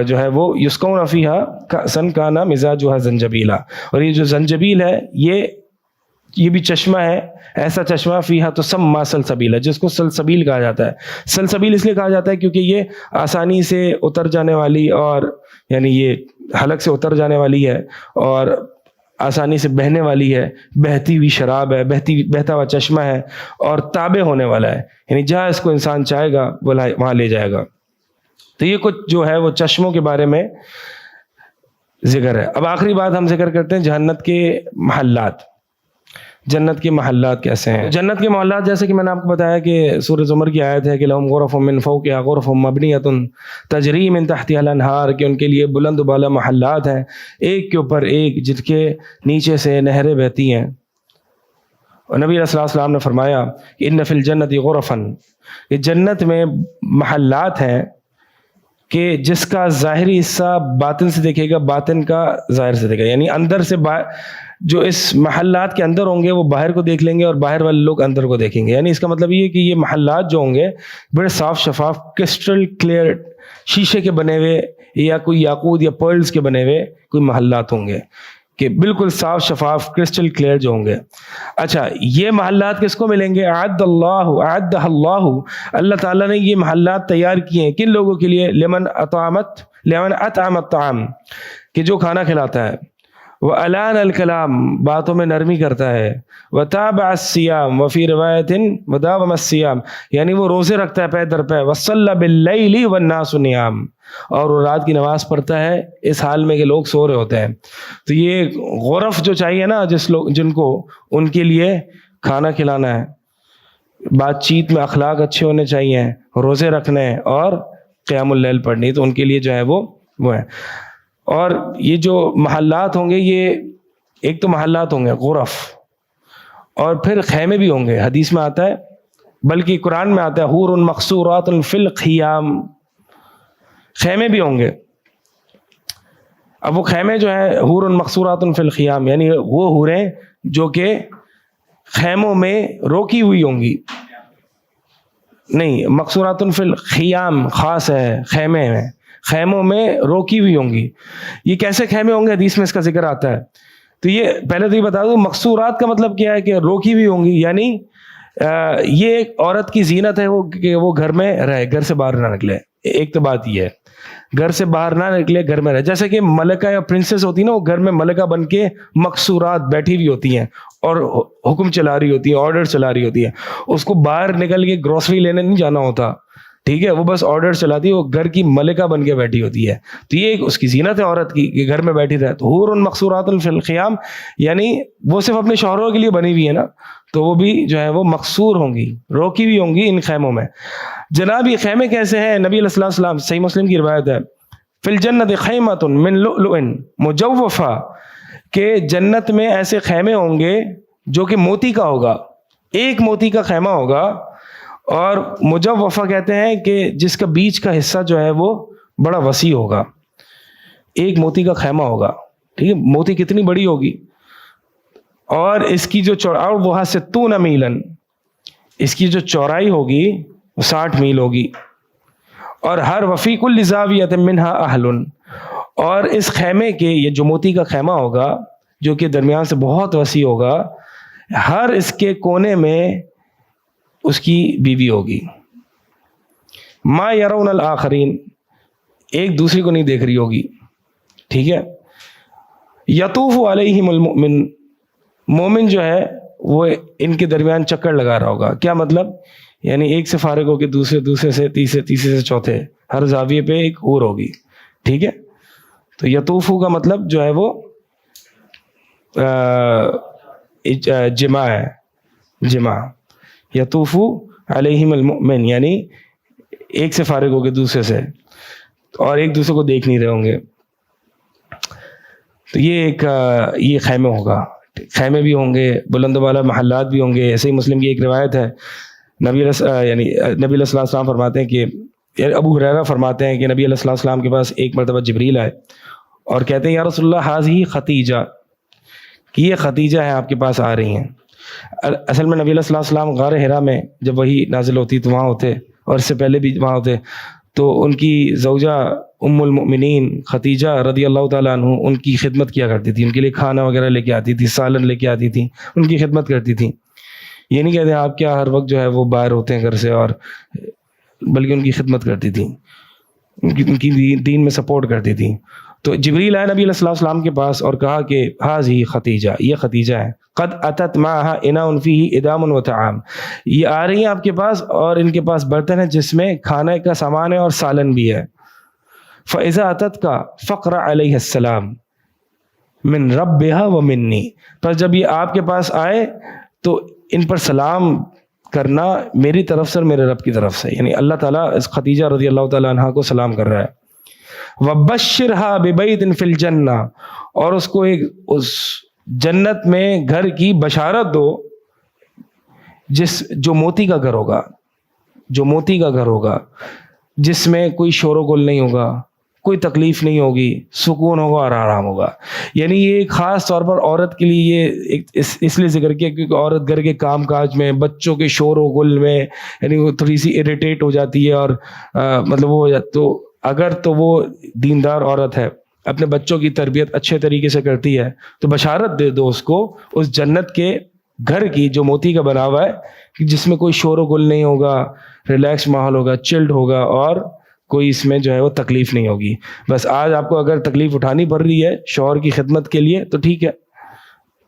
جو ہے وہ یسقون فیہا کأسا کان مزاجها زنجبیلا, اور یہ جو زنجبیل ہے یہ بھی چشمہ ہے, ایسا چشمہ فیہا تسمی سلسبیلا, جس کو سلسبیل کہا جاتا ہے. سلسبیل اس لیے کہا جاتا ہے کیونکہ یہ آسانی سے اتر جانے والی, اور یعنی یہ حلق سے اتر جانے والی ہے, اور آسانی سے بہنے والی ہے, بہتی ہوئی شراب ہے, بہتا ہوا چشمہ ہے, اور تابع ہونے والا ہے, یعنی جہاں اس کو انسان چاہے گا وہاں لے جائے گا. تو یہ کچھ جو ہے وہ چشموں کے بارے میں ذکر ہے. اب آخری بات ہم ذکر کرتے ہیں جنت کے محلات. جنت کے محلات کیسے ہیں؟ جنت کے محلات جیسے کہ میں نے آپ کو بتایا کہ سورہ زمر کی آیت ہے کہ لہم غرف من فوقہا غرف مبنیۃ تجری من تحتہا الانہار, کہ ان کے لیے بلند و بالا محلات ہیں, ایک کے اوپر ایک, جن کے نیچے سے نہریں بہتی ہیں. اور نبی علیہ السلام نے فرمایا کہ ان فی الجنت غرفا, کہ جنت میں محلات ہیں کہ جس کا ظاہری حصہ باطن سے دیکھے گا, باطن کا ظاہر سے دیکھے گا. یعنی اندر سے جو اس محلات کے اندر ہوں گے وہ باہر کو دیکھ لیں گے, اور باہر والے لوگ اندر کو دیکھیں گے. یعنی اس کا مطلب یہ کہ یہ محلات جو ہوں گے بڑے صاف شفاف, کرسٹل کلیئر, شیشے کے بنے ہوئے یا کوئی یاقوت یا پرلز کے بنے ہوئے کوئی محلات ہوں گے, کہ بالکل صاف شفاف کرسٹل کلیئر جو ہوں گے. اچھا, یہ محلات کس کو ملیں گے؟ اعدہ اللہ, اللہ تعالیٰ نے یہ محلات تیار کیے ہیں کن لوگوں کے لیے؟ لمن اطعم الطعام, کہ جو کھانا کھلاتا ہے. وَأَلَانَ الْكَلَامِ باتوں میں نرمی کرتا ہے. وَتَابَعَ الصِّيَامَ وَفِي رِوَایَةٍ وَدَاوَمَ الصِّيَامَ یعنی وہ روزے رکھتا ہے پے در پے. وَصَلَّى بِاللَّيْلِ وَالنَّاسُ نِيَامٌ اور وہ رات کی نماز پڑھتا ہے اس حال میں کہ لوگ سو رہے ہوتے ہیں. تو یہ غرف جو چاہیے نا جن کو ان کے لیے کھانا کھلانا ہے, بات چیت میں اخلاق اچھے ہونے چاہیے, روزے رکھنے اور قیام اللیل پڑھنی, تو ان کے لیے جو ہے وہ ہے. اور یہ جو محلات ہوں گے, یہ ایک تو محلات ہوں گے غرف, اور پھر خیمے بھی ہوں گے. حدیث میں آتا ہے, بلکہ قرآن میں آتا ہے حور مقصورات فی الخیام, خیمے بھی ہوں گے. اب وہ خیمے جو ہے حور مقصورات فی الخیام یعنی وہ حوریں جو کہ خیموں میں روکی ہوئی ہوں گی. نہیں, مقصورات فی الخیام خاص ہے, خیمے میں, خیموں میں روکی ہوئی ہوں گی. یہ کیسے خیمے ہوں گے, حدیث میں اس کا ذکر آتا ہے. تو یہ پہلے تو یہ بتا دوں, مقصورات کا مطلب کیا ہے کہ روکی ہوئی ہوں گی, یعنی یہ ایک عورت کی زینت ہے وہ کہ وہ گھر میں رہے, گھر سے باہر نہ نکلے. ایک تو بات یہ ہے, گھر سے باہر نہ نکلے, گھر میں رہے. جیسے کہ ملکہ یا پرنسس ہوتی ہے نا, وہ گھر میں ملکہ بن کے مقصورات بیٹھی ہوئی ہوتی ہیں اور حکم چلا رہی ہوتی ہیں, آرڈر چلا رہی ہوتی ہیں. اس کو باہر نکل کے گروسری لینے نہیں جانا ہوتا, ٹھیک ہے, وہ بس آرڈر چلاتی ہے, وہ گھر کی ملکہ بن کے بیٹھی ہوتی ہے. تو یہ اس کی زینت ہے عورت کی کہ گھر میں بیٹھی رہے. تو حور مقصورات فی الخیام یعنی وہ صرف اپنے شوہروں کے لیے بنی ہوئی ہے نا, تو وہ بھی جو ہے وہ مقصور ہوں گی, روکی ہوئی ہوں گی ان خیموں میں. جناب یہ خیمے کیسے ہیں؟ نبی علیہ الصلوۃ والسلام, صحیح مسلم کی روایت ہے, فی الجنت خیمۃ من لؤلؤ مجوفہ کہ جنت میں ایسے خیمے ہوں گے جو کہ موتی کا ہوگا, ایک موتی کا خیمہ ہوگا. اور مجوفہ کہتے ہیں کہ جس کا بیچ کا حصہ جو ہے وہ بڑا وسیع ہوگا, ایک موتی کا خیمہ ہوگا, ٹھیک ہے. موتی کتنی بڑی ہوگی, اور اس کی جو چوڑائی وہ 60 میلا, اس کی جو چوڑائی ہوگی وہ 60 میل ہوگی. اور ہر وفی کل زاویۃ منہا اہل, اور اس خیمے کے, یہ جو موتی کا خیمہ ہوگا جو کہ درمیان سے بہت وسیع ہوگا, ہر اس کے کونے میں اس کی بیوی ہوگی. ما یرون الآخرین ایک دوسرے کو نہیں دیکھ رہی ہوگی, ٹھیک ہے. یطوف علیہم المؤمن مومن جو ہے وہ ان کے درمیان چکر لگا رہا ہوگا. کیا مطلب؟ یعنی ایک سے فارغ ہو کے دوسرے سے تیسرے سے چوتھے, ہر زاویے پہ ایک حور ہوگی, ٹھیک ہے. تو یطوفو کا مطلب جو ہے وہ جمع ہے, جمع. یطوفو علیہم المؤمن یعنی ایک سے فارغ ہو کے دوسرے سے, اور ایک دوسرے کو دیکھ نہیں رہے ہوں گے. تو یہ خیمے ہوگا, خیمے بھی ہوں گے, بلند و بالا محلات بھی ہوں گے. ایسے ہی مسلم کی ایک روایت ہے, نبی علیہ السلام فرماتے ہیں کہ ابو ہریرہ فرماتے ہیں کہ نبی علیہ السلام کے پاس ایک مرتبہ جبریل آئے اور کہتے ہیں یا رسول اللہ ہذہ خدیجہ, کہ یہ خدیجہ ہیں آپ کے پاس آ رہی ہیں. اصل میں نبی علیہ السلام غار حرا میں جب وہی نازل ہوتی تو وہاں ہوتے, اور اس سے پہلے بھی وہاں ہوتے. تو ان کی زوجہ ام المؤمنین خدیجہ رضی اللہ تعالیٰ عنہ ان کی خدمت کیا کرتی تھی, ان کے لیے کھانا وغیرہ لے کے آتی تھی, سالن لے کے آتی تھی, ان کی خدمت کرتی تھی. یہ نہیں کہتے آپ کیا ہر وقت جو ہے وہ باہر ہوتے ہیں گھر سے, اور بلکہ ان کی خدمت کرتی تھی, ان کی دین میں سپورٹ کرتی تھی. تو جبریل آئے نبی علیہ السلام کے پاس اور کہا کہ ہذہ خدیجہ, یہ خدیجہ ہے. قد اتت معها اناء فیہ ادام و طعام, یہ آ رہی ہیں آپ کے پاس اور ان کے پاس برتن ہے جس میں کھانے کا سامان ہے اور سالن بھی ہے. فاذا اتت کا فقرأ علیہ السلام من ربها ومنی, پر جب یہ آپ کے پاس آئے تو ان پر سلام کرنا میری طرف سے اور میرے رب کی طرف سے, یعنی اللہ تعالیٰ اس خدیجہ رضی اللہ تعالیٰ عنہا کو سلام کر رہا ہے. وَبَشِّرْهَا بِبَيْتٍ فِي الْجَنَّةِ اور اس کو ایک اس جنت میں گھر کی بشارت دو جو موتی کا گھر ہوگا, جو موتی کا گھر ہوگا, جس میں کوئی شور و گل نہیں ہوگا, کوئی تکلیف نہیں ہوگی, سکون ہوگا اور آرام ہوگا. یعنی یہ خاص طور پر عورت کے لیے یہ اس لیے ذکر کیا کیونکہ عورت گھر کے کام کاج میں, بچوں کے شور و گل میں یعنی وہ تھوڑی سی اریٹیٹ ہو جاتی ہے, اور مطلب وہ تو اگر تو وہ دیندار عورت ہے, اپنے بچوں کی تربیت اچھے طریقے سے کرتی ہے, تو بشارت دے دو اس کو اس جنت کے گھر کی جو موتی کا بنا ہوا ہے, جس میں کوئی شور و گل نہیں ہوگا, ریلیکس ماحول ہوگا, چلڈ ہوگا, اور کوئی اس میں جو ہے وہ تکلیف نہیں ہوگی. بس آج آپ کو اگر تکلیف اٹھانی پڑ رہی ہے شوہر کی خدمت کے لیے تو ٹھیک ہے,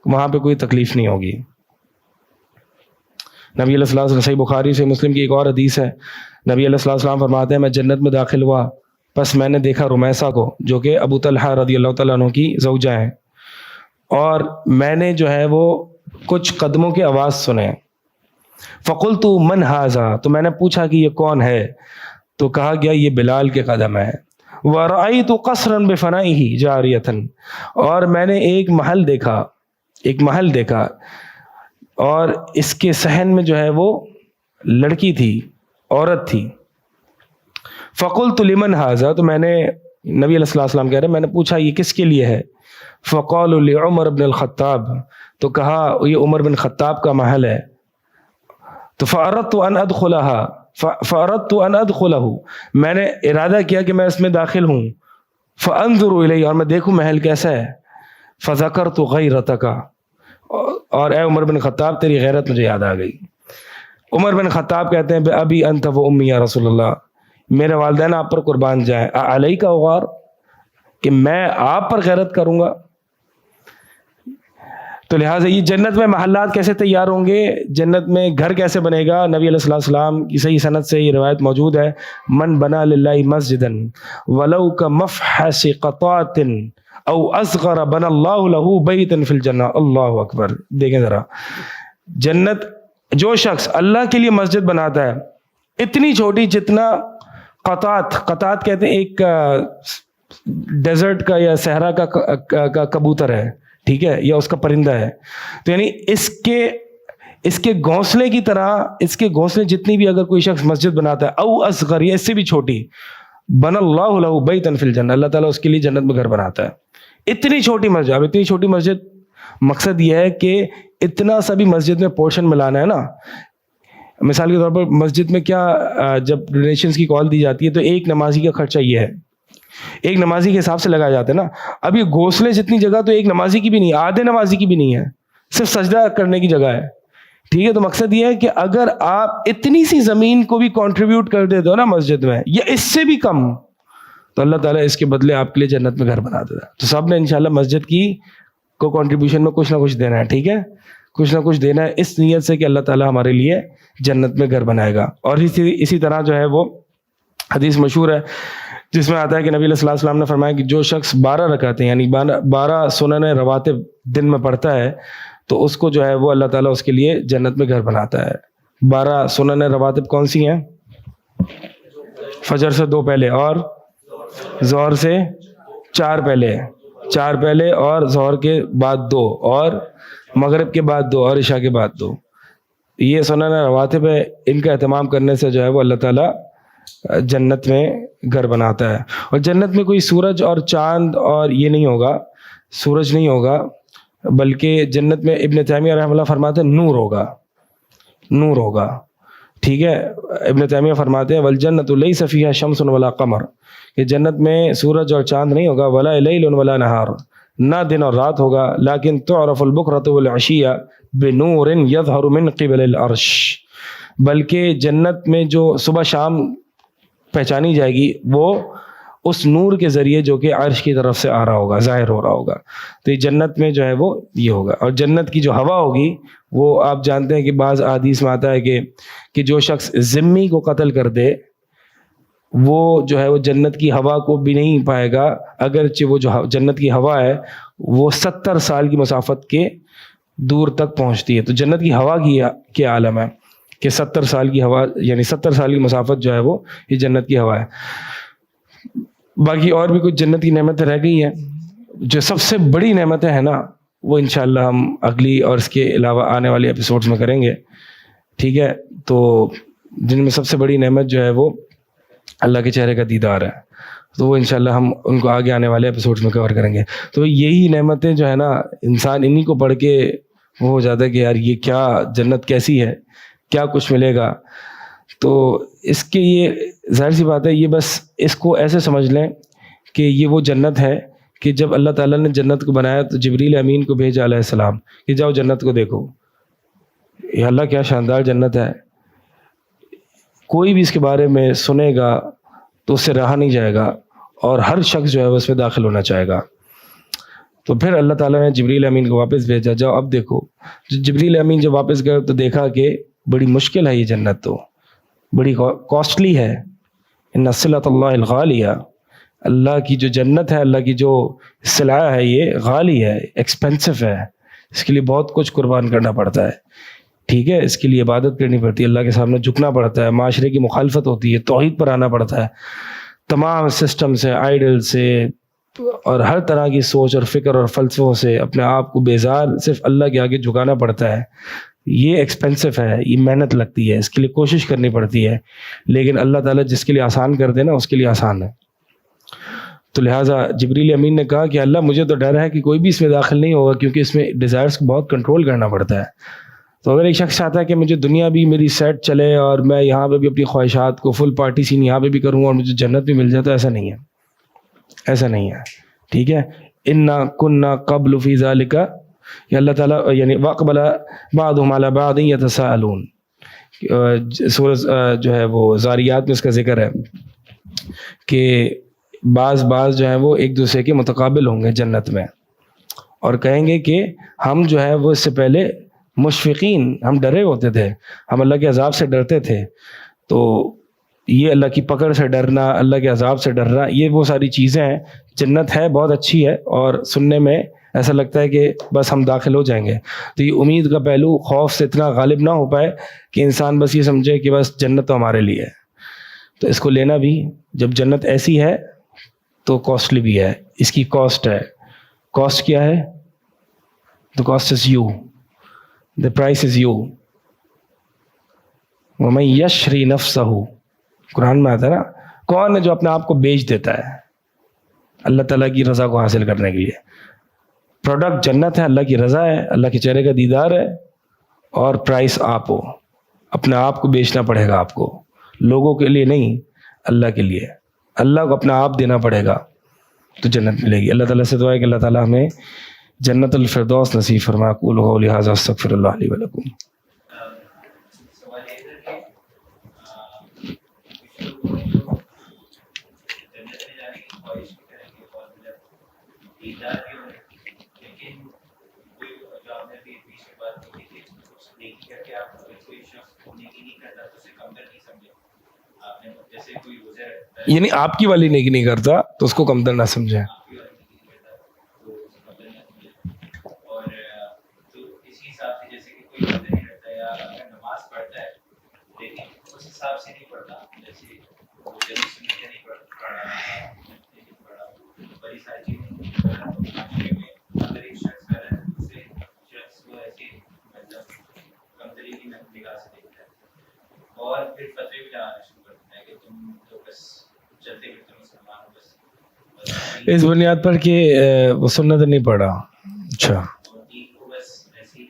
وہاں پہ کوئی تکلیف نہیں ہوگی. نبی علیہ الصلوۃ والسلام, صحیح بخاری سے مسلم کی ایک اور حدیث ہے, نبی علیہ الصلوۃ والسلام فرماتے ہیں میں جنت میں داخل ہوا, پس میں نے دیکھا رمیسہ کو جو کہ ابو طلحہ رضی اللہ تعالیٰ عنہ کی زوجہ ہیں, اور میں نے جو ہے وہ کچھ قدموں کی آواز سنے. فقلت من ھذا, تو میں نے پوچھا کہ یہ کون ہے, تو کہا گیا یہ بلال کے قدم ہے. ورأیت قصرا بفنائہ جاریۃ, اور میں نے ایک محل دیکھا اور اس کے صحن میں جو ہے وہ لڑکی تھی, عورت تھی. فقلت لمن ھذا, تو میں نے, نبی علیہ السلام کہہ رہے ہیں میں نے پوچھا یہ کس کے لیے ہے. فقالوا لعمر بن الخطاب, تو کہا یہ عمر بن خطاب کا محل ہے. تو فأردت ان ادخلہ, میں نے ارادہ کیا کہ میں اس میں داخل ہوں. فانظر الیہ, اور میں دیکھوں محل کیسا ہے. فذکرت غیرتک, اور اے عمر بن خطاب تیری غیرت مجھے یاد آ گئی. عمر بن خطاب کہتے ہیں ابی انت و امی یا رسول اللہ, میرے والدین آپ پر قربان جائیں, علیہ کا غار, کہ میں آپ پر غیرت کروں گا. تو لہٰذا یہ جنت میں محلات کیسے تیار ہوں گے, جنت میں گھر کیسے بنے گا. نبی علیہ السلام کی صحیح سند سے یہ روایت موجود ہے, من بنا للہ مسجدا ولو کمفحص قطعۃ او اصغر بنى اللہ له بیتا فی الجنہ. اللہ اکبر. دیکھیں ذرا, جنت جو شخص اللہ کے لیے مسجد بناتا ہے اتنی چھوٹی جتنا قطعات کہتے ہیں ایک ڈیزرٹ کا یا صحرا کا کبوتر ہے, ٹھیک ہے, یا اس کا پرندہ ہے, تو یعنی اس کے گھونسلے کی طرح, اس کے گھونسلے جتنی بھی اگر کوئی شخص مسجد بناتا ہے, او اصغر, یا اس سے بھی چھوٹی, بن اللہ له بیتا فی الجنہ, اللہ تعالیٰ اس کے لیے جنت میں گھر بناتا ہے. اتنی چھوٹی مسجد. اب اتنی چھوٹی مسجد, مقصد یہ ہے کہ اتنا سا بھی مسجد میں پورشن ملانا ہے نا. مثال کے طور پر مسجد میں کیا, جب ڈونیشنز کی کال دی جاتی ہے تو ایک نمازی کا خرچہ یہ ہے, ایک نمازی کے حساب سے لگایا جاتا ہے نا. اب یہ گھونسلے جتنی جگہ تو ایک نمازی کی بھی نہیں, آدھے نمازی کی بھی نہیں ہے, صرف سجدہ کرنے کی جگہ ہے, ٹھیک ہے. تو مقصد یہ ہے کہ اگر آپ اتنی سی زمین کو بھی کنٹریبیوٹ کر دیتے ہو نا مسجد میں, یا اس سے بھی کم, تو اللہ تعالیٰ اس کے بدلے آپ کے لیے جنت میں گھر بنا دیتا ہے. تو سب نے انشاءاللہ مسجد کی کو کنٹریبیوشن میں کچھ نہ کچھ دینا ہے, ٹھیک ہے, کچھ نہ کچھ دینا ہے, اس نیت سے کہ اللہ تعالیٰ ہمارے لیے جنت میں گھر بنائے گا. اور اسی طرح جو ہے وہ حدیث مشہور ہے جس میں آتا ہے کہ نبی علیہ السلام نے فرمایا کہ جو شخص 12 رکعتیں یعنی 12 سنن رواتب دن میں پڑھتا ہے تو اس کو جو ہے وہ اللہ تعالیٰ اس کے لیے جنت میں گھر بناتا ہے. 12 سنن رواتب کون سی ہیں؟ فجر سے 2 پہلے, اور ظہر سے 4 پہلے, اور ظہر کے بعد 2, اور مغرب کے بعد 2, اور عشاء کے بعد 2. یہ سنن رواتب ہے, ان کا اہتمام کرنے سے جو ہے وہ اللہ تعالیٰ جنت میں گھر بناتا ہے. اور جنت میں کوئی سورج اور چاند اور یہ نہیں ہوگا, سورج نہیں ہوگا, بلکہ جنت میں ابن تیمیہ رحمہ اللہ فرماتے ہیں نور ہوگا, ٹھیک ہے. ابن تیمیہ فرماتے ہیں والجنت لیس فیہا شمس ولا قمر, کہ جنت میں سورج اور چاند نہیں ہوگا, ولا لیل ولا نہار, نہ دن اور رات ہوگا, لیکن تعرف البکرۃ والعشیہ بنور یظہر من قبل العرش, بلکہ جنت میں جو صبح شام پہچانی جائے گی وہ اس نور کے ذریعے جو کہ عرش کی طرف سے آ رہا ہوگا, ظاہر ہو رہا ہوگا. تو یہ جنت میں جو ہے وہ یہ ہوگا. اور جنت کی جو ہوا ہوگی وہ آپ جانتے ہیں کہ بعض احادیث میں آتا ہے کہ جو شخص ذمی کو قتل کر دے وہ جو ہے وہ جنت کی ہوا کو بھی نہیں پائے گا, اگرچہ وہ جو جنت کی ہوا ہے وہ 70 سال کی مسافت کے دور تک پہنچتی ہے. تو جنت کی ہوا کی عالم ہے کہ 70 سال کی ہوا, یعنی 70 سال کی مسافت جو ہے وہ یہ جنت کی ہوا ہے. باقی اور بھی کچھ جنت کی نعمتیں رہ گئی ہیں. جو سب سے بڑی نعمتیں ہیں نا وہ انشاءاللہ ہم اگلی اور اس کے علاوہ آنے والے ایپیسوڈز میں کریں گے, ٹھیک ہے. تو جن میں سب سے بڑی نعمت جو ہے وہ اللہ کے چہرے کا دیدار ہے, تو وہ انشاءاللہ ہم ان کو آگے آنے والے ایپیسوڈز میں کور کریں گے. تو یہی نعمتیں جو ہے نا انسان انہی کو پڑھ کے وہ ہو جاتا ہے کہ یار یہ کیا جنت کیسی ہے, کیا کچھ ملے گا. تو اس کے یہ ظاہر سی بات ہے, یہ بس اس کو ایسے سمجھ لیں کہ یہ وہ جنت ہے کہ جب اللہ تعالیٰ نے جنت کو بنایا تو جبریل امین کو بھیجا علیہ السلام کہ جاؤ جنت کو دیکھو. یہ اللہ کیا شاندار جنت ہے. کوئی بھی اس کے بارے میں سنے گا تو اس سے رہا نہیں جائے گا اور ہر شخص جو ہے وہ اس میں داخل ہونا چاہے گا. تو پھر اللہ تعالیٰ نے جبریل امین کو واپس بھیجا. جاؤ اب دیکھو. جبریل امین جب واپس گئے تو دیکھا کہ بڑی مشکل ہے یہ جنت, تو بڑی کاسٹلی ہے. ان صلۃ اللہ الغالیہ, اللہ کی جو جنت ہے, اللہ کی جو صلاح ہے, یہ غالی ہے, ایکسپینسو ہے. اس کے لیے بہت کچھ قربان کرنا پڑتا ہے. ٹھیک ہے, اس کے لیے عبادت کرنی پڑتی ہے, اللہ کے سامنے جھکنا پڑتا ہے, معاشرے کی مخالفت ہوتی ہے, توحید پر آنا پڑتا ہے, تمام سسٹم سے, آئیڈل سے اور ہر طرح کی سوچ اور فکر اور فلسفوں سے اپنے آپ کو بیزار صرف اللہ کے آگے جھکانا پڑتا ہے. یہ ایکسپینسو ہے, یہ محنت لگتی ہے, اس کے لیے کوشش کرنی پڑتی ہے. لیکن اللہ تعالیٰ جس کے لیے آسان کر دے نا, اس کے لیے آسان ہے. تو لہٰذا جبریل امین نے کہا کہ اللہ مجھے تو ڈر ہے کہ کوئی بھی اس میں داخل نہیں ہوگا, کیونکہ اس میں ڈیزائرس کو بہت کنٹرول کرنا پڑتا ہے. تو اگر ایک شخص چاہتا ہے کہ مجھے دنیا بھی میری سیٹ چلے اور میں یہاں پہ بھی اپنی خواہشات کو فل پارٹی سین یہاں پہ بھی کروں اور مجھے جنت بھی مل جائے, تو ایسا نہیں ہے, ایسا نہیں ہے. ٹھیک ہے, انا کننا قبل فی ذالک, یا اللہ تعالیٰ یعنی واقبل بعضهم علی بعض یتساءلون, سورۃ جو ہے وہ زاریات میں اس کا ذکر ہے کہ بعض جو ہیں وہ ایک دوسرے کے متقابل ہوں گے جنت میں, اور کہیں گے کہ ہم جو ہے وہ اس سے پہلے مشفقین, ہم ڈرے ہوتے تھے, ہم اللہ کے عذاب سے ڈرتے تھے. تو یہ اللہ کی پکڑ سے ڈرنا, اللہ کے عذاب سے ڈرنا, یہ وہ ساری چیزیں ہیں. جنت ہے, بہت اچھی ہے, اور سننے میں ایسا لگتا ہے کہ بس ہم داخل ہو جائیں گے. تو یہ امید کا پہلو خوف سے اتنا غالب نہ ہو پائے کہ انسان بس یہ سمجھے کہ بس جنت تو ہمارے لیے ہے. تو اس کو لینا بھی, جب جنت ایسی ہے تو کاسٹلی بھی ہے, اس کی کاسٹ ہے. کاسٹ کیا ہے؟ The cost is you. The price is you. وَمَن يَشْرِ نَفْسَهُ, قرآن میں آتا ہے نا, کون ہے جو اپنے آپ کو بیچ دیتا ہے اللہ تعالیٰ کی رضا کو حاصل کرنے کے لیے. پروڈکٹ جنت ہے, اللہ کی رضا ہے, اللہ کے چہرے کا دیدار ہے, اور پرائس آپ ہو. اپنے آپ کو بیچنا پڑے گا آپ کو, لوگوں کے لیے نہیں, اللہ کے لیے. اللہ کو اپنا آپ دینا پڑے گا تو جنت ملے گی. اللہ تعالیٰ سے دعا ہے کہ اللہ تعالیٰ ہمیں جنت الفردوس نصیب فرما. اقول قولی ھذا استغفر اللہ لی ولکم. یعنی آپ کی والی نیکی نہیں کرتا تو اس کو کمتر نہ سمجھیں. اور پھر فتوی بھی لگانا شروع کرتا ہے کہ تم تو بس چلتے پھرتے مسلمان ہو, بس اس بنیاد پر کہ وہ سنت نہیں پڑھا. اچھا, بس ایسے ہی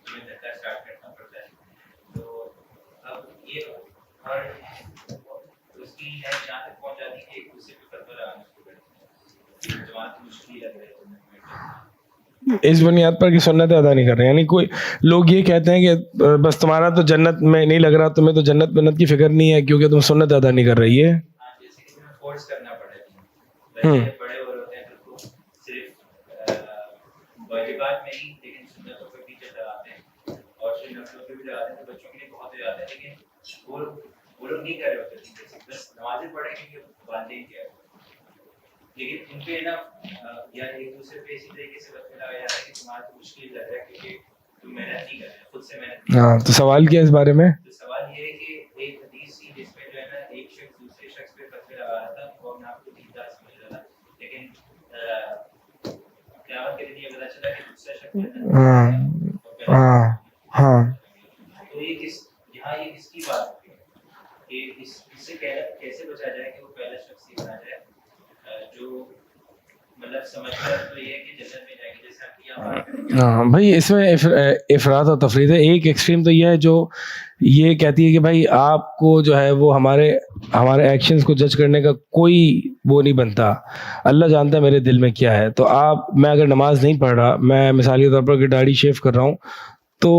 تمہیں دھکا اسٹارٹ کرنا پڑتا ہے. تو اب یہ ہر اس کی ہے جہاں تک پہنچ جاتی ہے کہ اسے بھی فتوی لگانا شروع کرتی ہے, جماعت مشکل لگ رہا ہے اس بنیاد پر کہ سنت ادا نہیں کر رہے. یعنی کوئی لوگ یہ کہتے ہیں کہ بس تمہارا تو جنت میں نہیں لگ رہا, تمہیں تو جنت منت کی فکر نہیں ہے کیونکہ تم سنت ادا نہیں کر رہی ہے. جیسے کہ تمہیں فورس کرنا پڑے گا, بڑے ہو رہے ہیں تو صرف واجبات میں ہی لیکن سنتوں پہ پیچھے لگاتے ہیں, اور سنتوں پہ بھی لگاتے ہیں تو بچوں کے لیے بہت ہو جاتا ہے. لیکن وہ لوگ نہیں کر رہے ہوتے, بس نمازیں پڑھیں گے کہ والدین کیا ہے, لیکن ان پہ نا یا ایک دوسرے پہ اسی طریقے سے بتایا لگایا جاتا ہے کہ تمہارا تو مشکل لگ رہا ہے کیونکہ تم محنت نہیں کر رہے, خود سے محنت. ہاں, تو سوال کیا اس بارے میں؟ تو سوال یہ ہے کہ ایک حدیث تھی جس میں جو ہے نا ایک شخص دوسرے شخص پہ فتوی لگا رہا تھا اور میں آپ کو دیندار سمجھ رہا تھا, لیکن قیامت کے دن یہ پتا چلا کہ دوسرا شخص ہاں, تو یہ یہاں یہ کس کی بات ہوتی ہے کہ اس سے کیسے بچا جائے کہ وہ پہلا شخص ہی بنا جائے جو مطلب سمجھ کر تو یہ ہے کہ جنت میں جائے گی, جیسے آپ کی بات. ہاں بھائی, اس میں افراط اور تفریط ہے. ایک ایکسٹریم تو یہ ہے جو یہ کہتی ہے کہ بھائی آپ کو جو ہے وہ ہمارے ایکشنز کو جج کرنے کا کوئی وہ نہیں بنتا, اللہ جانتا ہے میرے دل میں کیا ہے. تو میں اگر نماز نہیں پڑھ رہا, میں مثال کے طور پر داڑھی شیو کر رہا ہوں, تو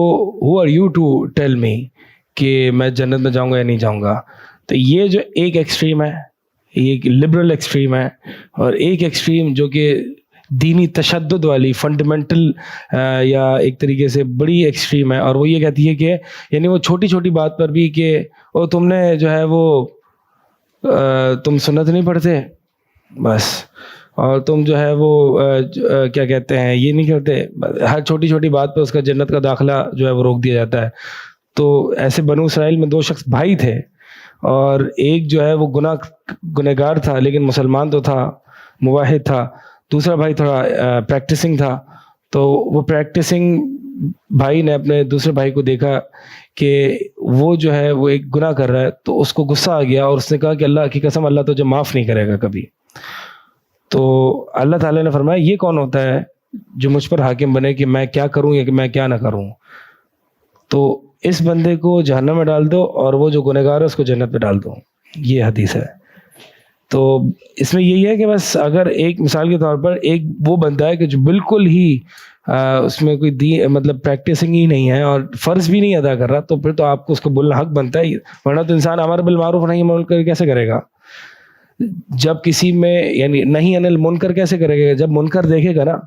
who are you to tell me کہ میں جنت میں جاؤں گا یا نہیں جاؤں گا. تو یہ جو ایک ایکسٹریم ہے یہ ایک لبرل ایکسٹریم ہے, اور ایک ایکسٹریم جو کہ دینی تشدد والی فنڈامنٹل یا ایک طریقے سے بڑی ایکسٹریم ہے, اور وہ یہ کہتی ہے کہ یعنی وہ چھوٹی چھوٹی بات پر بھی کہ وہ تم نے جو ہے وہ تم سنت نہیں پڑھتے بس, اور تم جو ہے وہ کیا کہتے ہیں یہ نہیں کرتے, ہر چھوٹی چھوٹی بات پہ اس کا جنت کا داخلہ جو ہے وہ روک دیا جاتا ہے. تو ایسے بنو اسرائیل میں 2 شخص بھائی تھے, اور ایک جو ہے وہ گنہگار تھا لیکن مسلمان تو تھا, موحد تھا. دوسرا بھائی تھوڑا پریکٹسنگ تھا. تو وہ پریکٹسنگ بھائی نے اپنے دوسرے بھائی کو دیکھا کہ وہ جو ہے وہ ایک گناہ کر رہا ہے, تو اس کو غصہ آ گیا اور اس نے کہا کہ اللہ کی قسم اللہ تجھے معاف نہیں کرے گا کبھی. تو اللہ تعالیٰ نے فرمایا یہ کون ہوتا ہے جو مجھ پر حاکم بنے کہ میں کیا کروں یا کہ میں کیا نہ کروں. تو اس بندے کو جہنم میں ڈال دو اور وہ جو گنہگار ہے اس کو جنت میں ڈال دو, یہ حدیث ہے. تو اس میں یہی ہے کہ بس اگر ایک مثال کے طور پر ایک وہ بندہ ہے کہ جو بالکل ہی اس میں کوئی مطلب پریکٹسنگ ہی نہیں ہے اور فرض بھی نہیں ادا کر رہا, تو پھر تو آپ کو اس کو بولنا حق بنتا ہے, ورنہ تو انسان امر بالمعروف نہیں منکر کیسے کرے گا جب کسی میں یعنی نہیں انل منکر کیسے کرے گا جب منکر دیکھے گا نا,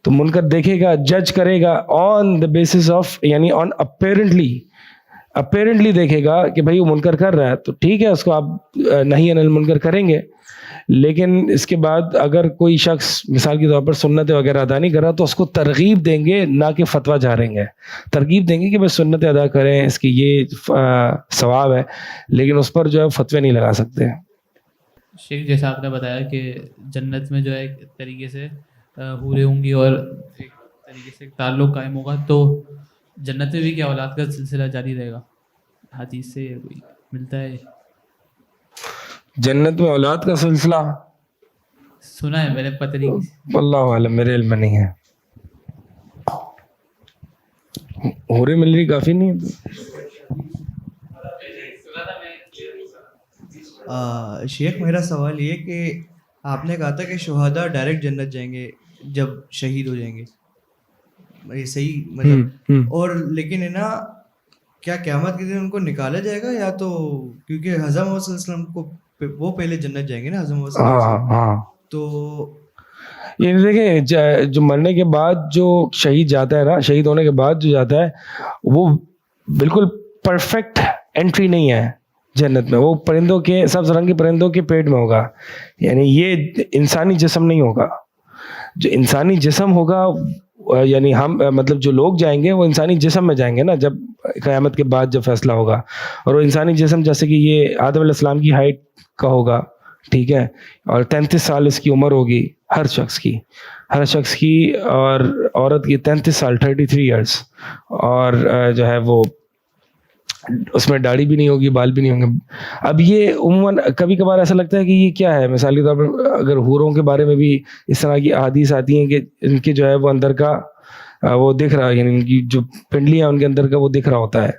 تو منکر دیکھے گا جج کرے گا آن دا بیسس آف یعنی آن اپیرنٹلی دیکھے گا کہ بھائی وہ منکر کر رہا ہے تو ٹھیک ہے اس کو آپ نہیں انل منکر کریں گے. لیکن اس کے بعد اگر کوئی شخص مثال کے طور پر سنتیں وغیرہ ادا نہیں کر رہا تو اس کو ترغیب دیں گے, نہ کہ فتویٰ جھاڑیں گے. ترغیب دیں گے کہ بس سنتیں ادا کریں, اس کی یہ ثواب ہے, لیکن اس پر جو ہے فتوے نہیں لگا سکتے. شیخ جیسا آپ نے بتایا کہ جنت میں جو ہے ایک طریقے سے حوریں ہوں گی اور ایک طریقے سے تعلق قائم ہوگا, تو جنت میں بھی کیا اولاد کا سلسلہ جاری رہے گا؟ حدیث سے کوئی ملتا ہے؟ جنت میں اولاد کا سلسلہ سنا ہے میں نے, پتہ نہیں, واللہ عالم, میرے علم میں نہیں ہے. حوریں مل رہی کافی نہیں شیخ میرا سوال یہ کہ آپ نے کہا تھا کہ شہداء ڈائریکٹ جنت جائیں گے جب شہید ہو جائیں گے, یہ صحیح مطلب, اور لیکن ہے نا کیا قیامت کے دن ان کو نکالا جائے گا یا تو کیونکہ حضرت محمد صلی اللہ علیہ وسلم کو وہ پہلے جنت جائیں گے نا حضرت محمد صلی اللہ علیہ وسلم, تو یہ دیکھیں جو مرنے کے بعد جو شہید جاتا ہے نا, شہید ہونے کے بعد جو جاتا ہے وہ بالکل پرفیکٹ انٹری نہیں ہے جنت میں. وہ پرندوں کے سبز رنگ کے پرندوں کے پیٹ میں ہوگا, یعنی یہ انسانی جسم نہیں ہوگا. جو انسانی جسم ہوگا یعنی ہم مطلب جو لوگ جائیں گے وہ انسانی جسم میں جائیں گے نا جب قیامت کے بعد جب فیصلہ ہوگا, اور وہ انسانی جسم جیسے کہ یہ آدم علیہ السلام کی ہائٹ کا ہوگا, ٹھیک ہے, اور 33 سال اس کی عمر ہوگی ہر شخص کی, اور عورت کی 33 سال 33 ایئرس, اور جو ہے وہ اس میں داڑھی بھی نہیں ہوگی, بال بھی نہیں ہوں گے. اب یہ عموماً کبھی کبھار ایسا لگتا ہے کہ یہ کیا ہے, مثال کے طور پر اگر حوروں کے بارے میں بھی اس طرح کی احادیث آتی ہیں کہ ان کے جو ہے وہ اندر کا وہ دکھ رہا, یعنی ان کی جو پنڈلیاں ان کے اندر کا وہ دکھ رہا ہوتا ہے,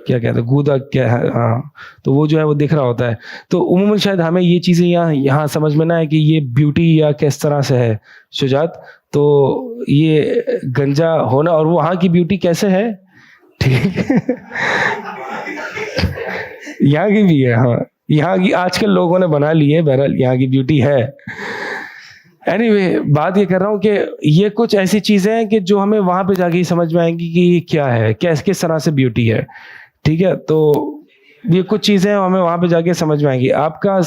کیا کہتے ہیں گودا کیا ہے, ہاں, تو وہ جو ہے وہ دکھ رہا ہوتا ہے. تو عموماً شاید ہمیں یہ چیزیں یہاں سمجھ میں نہ ہے کہ یہ بیوٹی یا کس طرح سے ہے شجاعت, تو یہ گنجا ہونا اور وہاں کی بیوٹی کیسے ہے, ٹھیک ہے یہاں کی بھی ہے, ہاں یہاں کی آج کل لوگوں نے بنا لی ہے, بہرحال یہاں کی بیوٹی ہے. Anyway, بات یہ کر رہا ہوں کہ یہ کچھ ایسی چیزیں ہیں کہ جو ہمیں وہاں پہ جا کے ہی سمجھ میں آئیں گی کہ یہ کیا ہے, کس طرح سے بیوٹی ہے, ٹھیک ہے. تو یہ کچھ چیزیں ہمیں وہاں پہ جا کے سمجھ میں آئیں گی. آپ کا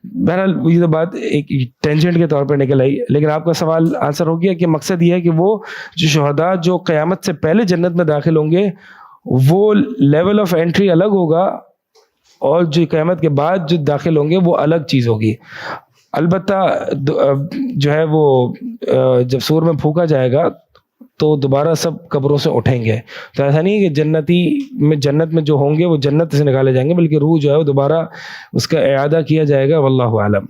بہرحال یہ تو بات ایک ٹینجنٹ کے طور پر نکل آئی, لیکن آپ کا سوال آنسر ہو گیا کہ مقصد یہ ہے کہ وہ جو شہداء جو قیامت سے پہلے جنت میں داخل ہوں گے وہ لیول آف انٹری الگ ہوگا, اور جو قیامت کے بعد جو داخل ہوں گے وہ الگ چیز ہوگی. البتہ جو ہے وہ جب سور میں پھونکا جائے گا تو دوبارہ سب قبروں سے اٹھیں گے. تو ایسا نہیں ہے کہ جنت میں جو ہوں گے وہ جنت سے نکالے جائیں گے, بلکہ روح جو ہے وہ دوبارہ اس کا اعادہ کیا جائے گا, واللہ عالم.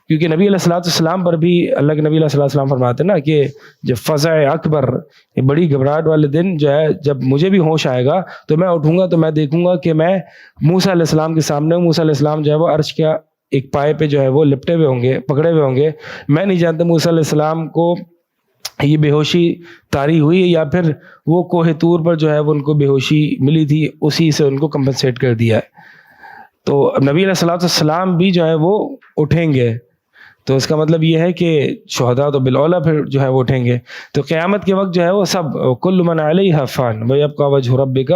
کیونکہ نبی علیہ السلام پر بھی اللہ کے نبی علیہ السلام فرماتے ہیں نا کہ جب فزع اکبر, یہ بڑی گھبراہٹ والے دن جو ہے, جب مجھے بھی ہوش آئے گا تو میں اٹھوں گا تو میں دیکھوں گا کہ میں موسیٰ علیہ السلام کے سامنے ہوں. موسیٰ علیہ السلام جو ہے وہ عرش کا ایک پائے پہ جو ہے وہ لپٹے ہوئے ہوں گے, پکڑے ہوئے ہوں گے. میں نہیں جانتا موسیٰ علیہ السلام کو یہ بے ہوشی طاری ہوئی یا پھر وہ کوہ طور پر جو ہے وہ ان کو بے ہوشی ملی تھی, اسی سے ان کو کمپنسیٹ کر دیا ہے. تو نبی علیہ الصلوۃ والسلام بھی جو ہے وہ اٹھیں گے. تو اس کا مطلب یہ ہے کہ شہداء تو بالاولیٰ پھر جو ہے وہ اٹھیں گے. تو قیامت کے وقت جو ہے وہ سب کل من علیہا فان ویبقی وجہ ربک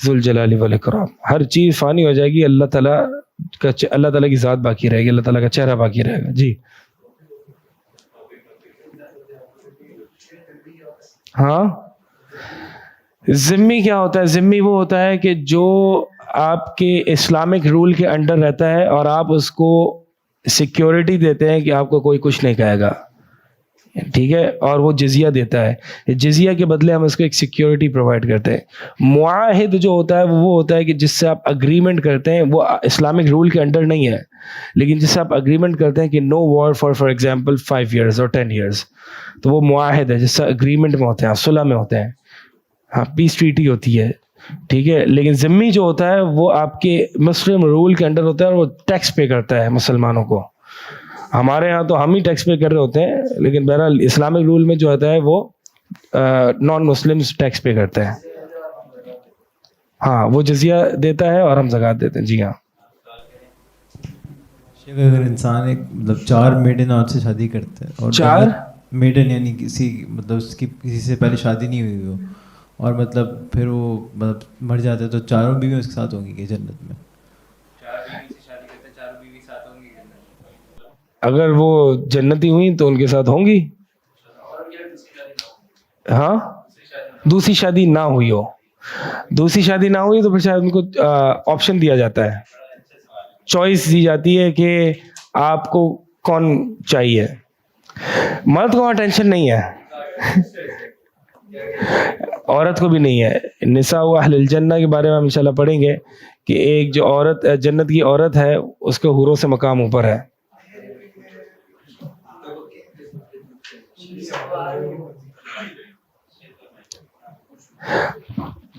ذو الجلال والاکرام, ہر چیز فانی ہو جائے گی, اللہ تعالیٰ کی ذات باقی رہے گی, اللہ تعالیٰ کا چہرہ باقی رہے گا. جی ہاں, ذمی کیا ہوتا ہے؟ ذمی وہ ہوتا ہے کہ جو آپ کے اسلامک رول کے انڈر رہتا ہے اور آپ اس کو سیکیورٹی دیتے ہیں کہ آپ کو کوئی کچھ نہیں کہے گا, ٹھیک ہے, اور وہ جزیہ دیتا ہے, جزیہ کے بدلے ہم اس کو ایک سیکیورٹی پرووائڈ کرتے ہیں. معاہد جو ہوتا ہے وہ ہوتا ہے کہ جس سے آپ اگریمنٹ کرتے ہیں, وہ اسلامک رول کے انڈر نہیں ہے, لیکن جس سے آپ اگریمنٹ کرتے ہیں کہ نو وار فار ایگزامپل 5 years اور 10 years, تو وہ معاہد ہے جس سے اگریمنٹ میں ہوتے ہیں, صلح میں ہوتے ہیں, ہاں پیس ٹریٹی ہوتی ہے, ٹھیک ہے. لیکن ذمی جو ہوتا ہے وہ آپ کے مسلم رول کے انڈر ہوتا ہے اور وہ ٹیکس پے کرتا ہے مسلمانوں کو. ہمارے ہاں تو ہم ہی ٹیکس پے کر رہے ہوتے ہیں, لیکن بہرحال اسلامک رول میں جو ہوتا ہے وہ نان مسلمس ٹیکس پے کرتے ہیں. ہاں, وہ جزیہ دیتا ہے اور ہم زکوٰۃ دیتے ہیں. جی ہاں. اگر انسان ایک مطلب 4 میڈن عورت سے شادی کرتا ہے اور 4 میڈن یعنی کسی مطلب اس کی کسی سے پہلے شادی نہیں ہوئی ہو, اور مطلب پھر وہ مطلب مر جاتا ہے, تو چاروں بیویاں اس کے ساتھ ہوں گی کہ جنت میں؟ اگر وہ جنتی ہوئی تو ان کے ساتھ ہوں گی. ہاں, دوسری شادی نہ ہوئی ہو, دوسری شادی نہ ہوئی تو پھر شاید ان کو آپشن دیا جاتا ہے, چوائس دی جاتی ہے کہ آپ کو کون چاہیے. مرد کو وہاں ٹینشن نہیں ہے, عورت کو بھی نہیں ہے. نساء اہل الجنہ کے بارے میں ہم انشاءاللہ پڑھیں گے کہ ایک جو عورت جنت کی عورت ہے اس کے حوروں سے مقام اوپر ہے.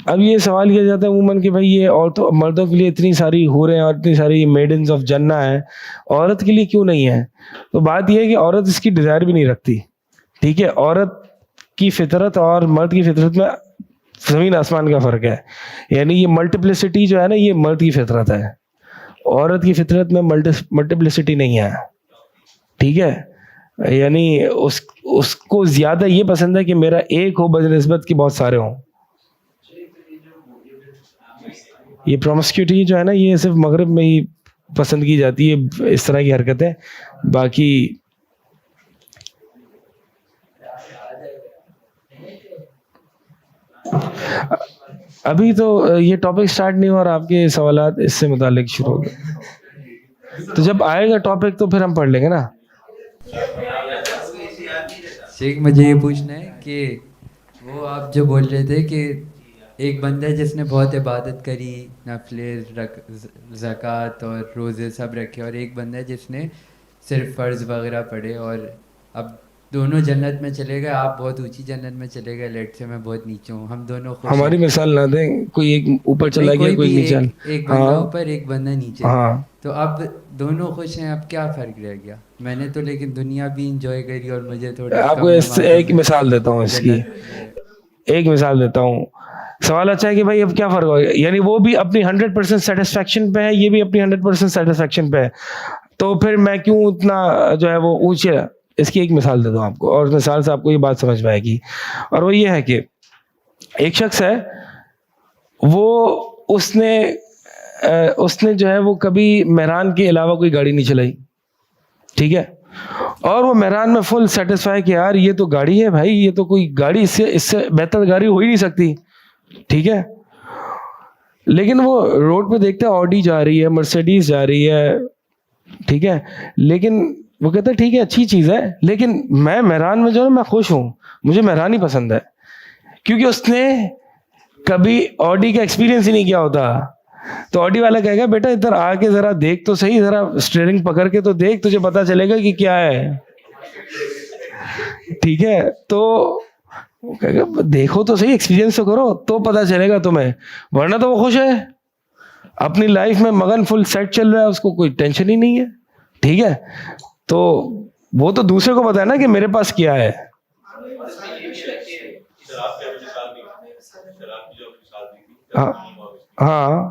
اب یہ سوال کیا جاتا ہے عموماً کہ بھائی یہ عورتوں مردوں کے لیے اتنی ساری حوریں اور اتنی ساری میڈنز آف جنہ ہیں, عورت کے لیے کیوں نہیں ہے؟ تو بات یہ ہے کہ عورت اس کی ڈیزائر بھی نہیں رکھتی, ٹھیک ہے. عورت کی فطرت اور مرد کی فطرت میں زمین آسمان کا فرق ہے. یعنی یہ ملٹیپلسٹی جو ہے نا, یہ مرد کی فطرت ہے, عورت کی فطرت میں ملٹیپلسٹی نہیں ہے, ٹھیک ہے. یعنی اس کو زیادہ یہ پسند ہے کہ میرا ایک ہو بنسبت کہ بہت سارے ہوں. یہ پرومسکیوٹی جو ہے نا, یہ صرف مغرب میں ہی پسند کی جاتی ہے اس طرح کی حرکتیں. باقی ابھی تو یہ ٹاپک سٹارٹ نہیں ہوا اور آپ کے سوالات اس سے متعلق شروع ہو گئے, تو جب آئے گا ٹاپک تو پھر ہم پڑھ لیں گے نا. شیخ مجھے یہ پوچھنا ہے کہ وہ آپ جو بول رہے تھے کہ ایک بندہ جس نے بہت عبادت کری, نفلیں, زکوٰۃ اور روزے سب رکھے, اور ایک بندہ جس نے صرف فرض وغیرہ پڑھے, اور اب دونوں جنت میں چلے گئے, آپ بہت اونچی جنت میں چلے گئے, لیٹ سے میں بہت نیچے ہوں, ہم دونوں خوش ہیں. ہماری مثال نہ دیں, کوئی ایک اوپر چلا گیا کوئی نیچے. ایک بندہ اوپر ایک بندہ نیچے, ہاں, تو اب دونوں خوش ہیں, اب کیا فرق رہ گیا؟ میں نے تو لیکن دنیا بھی انجوائے کری اور مجھے تھوڑی آپ کو ایک مثال دیتا ہوں اس کی, ایک مثال دیتا ہوں. سوال اچھا ہے کہ بھائی اب کیا فرق ہوگا, یعنی وہ بھی اپنی 100% سیٹسفیکشن پہ ہے, یہ بھی اپنی 100% سیٹسفیکشن پہ ہے, تو پھر میں کیوں اتنا جو ہے وہ اونچے. اس کی ایک مثال دیتا ہوں آپ کو, اور مثال سے آپ کو یہ بات سمجھ پائے گی, اور وہ یہ ہے کہ ایک شخص ہے, وہ اس نے جو ہے وہ کبھی مہران کے علاوہ کوئی گاڑی نہیں چلائی, ٹھیک ہے, اور وہ مہران میں فل سیٹسفائی کہ یار یہ تو گاڑی ہے بھائی, یہ تو کوئی گاڑی اس سے بہتر گاڑی ہو ہی نہیں سکتی, ٹھیک ہے. لیکن وہ روڈ پہ دیکھتا ہے آڈی جا رہی ہے, مرسیڈیز جا رہی ہے, ٹھیک ہے, لیکن وہ کہتا ہے ٹھیک ہے اچھی چیز ہے, لیکن میں مہران میں جو ہے میں خوش ہوں, مجھے مہران ہی پسند ہے, کیونکہ اس نے کبھی آڈی کا ایکسپیرینس ہی نہیں کیا ہوتا. تو آڈی والا کہے گا بیٹا ادھر آ کے ذرا دیکھ تو صحیح, ذرا اسٹیئرنگ پکڑ کے تو دیکھ, تجھے پتا چلے گا کہ کیا ہے, ٹھیک ہے. تو کہے گا دیکھو تو صحیح, ایکسپیرینس تو کرو تو پتا چلے گا تمہیں, ورنہ تو وہ خوش ہے, اپنی لائف میں مگن, فل سیٹ چل رہا ہے, اس کو کوئی ٹینشن ہی نہیں ہے, ٹھیک ہے. تو وہ تو دوسرے کو پتا ہے نا کہ میرے پاس کیا ہے. ہاں,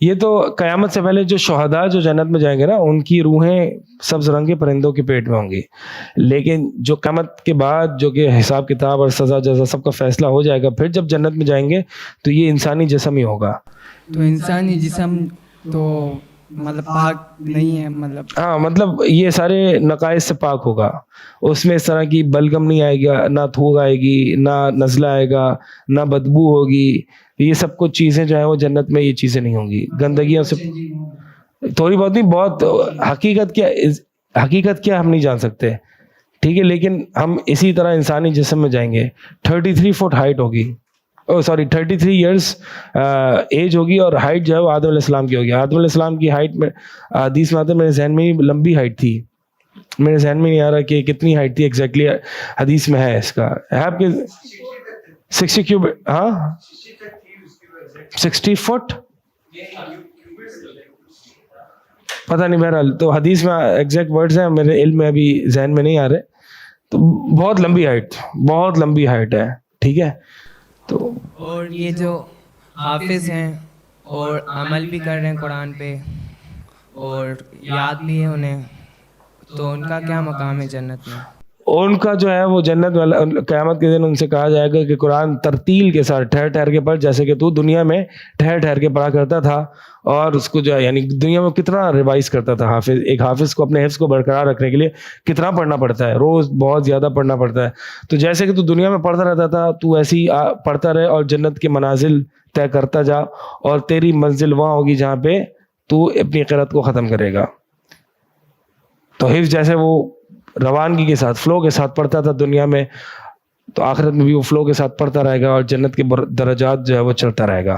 یہ تو قیامت سے پہلے جو شہداء جو جنت میں جائیں گے نا ان کی روحیں سبز رنگ کے پرندوں کے پیٹ میں ہوں گی، لیکن جو قیامت کے بعد جو کہ حساب کتاب اور سزا جزا سب کا فیصلہ ہو جائے گا، پھر جب جنت میں جائیں گے تو یہ انسانی جسم ہی ہوگا. تو انسانی جسم تو مطلب پاک نہیں ہے، مطلب ہاں مطلب یہ سارے نقائص سے پاک ہوگا، اس میں اس طرح کی بلغم نہیں آئے گا، نہ تھوک آئے گی، نہ نزلہ آئے گا، نہ بدبو ہوگی. یہ سب کچھ چیزیں جو ہیں وہ جنت میں یہ چیزیں نہیں ہوں گی. گندگیوں سے تھوڑی بہت نہیں، بہت حقیقت کیا ہم نہیں جان سکتے، ٹھیک ہے، لیکن ہم اسی طرح انسانی جسم میں جائیں گے. 33 فٹ ہائٹ ہوگی، 33 ایئرس ایج ہوگی، اور ہائٹ جو ہے وہ آدم علیہ السلام کی ہوگی. آدم علیہ السلام کی ہائٹ میں حدیث میں آتا ہے، میرے ذہن میں لمبی ہائٹ تھی، میرے ذہن میں نہیں آ رہا کہ کتنی ہائٹ تھی ایگزیکٹلی، حدیث میں ہے اس کا، ہے آپ کے 60 کیوب، ہاں 60 فٹ پتہ نہیں، بہرحال تو حدیث میں ایگزیکٹ ورڈز ہیں، میرے علم میں ابھی ذہن میں نہیں آ رہے. تو بہت لمبی ہائٹ ہے، ٹھیک ہے. تو اور یہ جو حافظ ہیں اور عمل بھی کر رہے ہیں قرآن پہ اور یاد بھی ہے انہیں، تو ان کا کیا مقام ہے جنت میں؟ ان کا جو ہے وہ جنت والا قیامت کے دن ان سے کہا جائے گا کہ قرآن ترتیل کے ساتھ ٹھہر ٹھہر کے پڑھ، جیسے کہ تو دنیا میں ٹھہر ٹھہر کے پڑھا کرتا تھا، اور اس کو جو ہے یعنی دنیا میں کتنا ریوائز کرتا تھا حافظ. ایک حافظ کو اپنے حفظ کو برقرار رکھنے کے لیے کتنا پڑھنا پڑتا ہے، روز بہت زیادہ پڑھنا پڑتا ہے. تو جیسے کہ تو دنیا میں پڑھتا رہتا تھا، تو ایسے ہی پڑھتا رہے اور جنت کے منازل طے کرتا جا، اور تیری منزل وہاں ہوگی جہاں پہ تو اپنی قرأت کو ختم کرے گا. تو حفظ جیسے وہ روانگی کے ساتھ، فلو کے ساتھ پڑھتا تھا دنیا میں، تو آخرت میں بھی وہ فلو کے ساتھ پڑھتا رہے گا، اور جنت کے درجات جو ہے وہ چڑھتا رہے گا.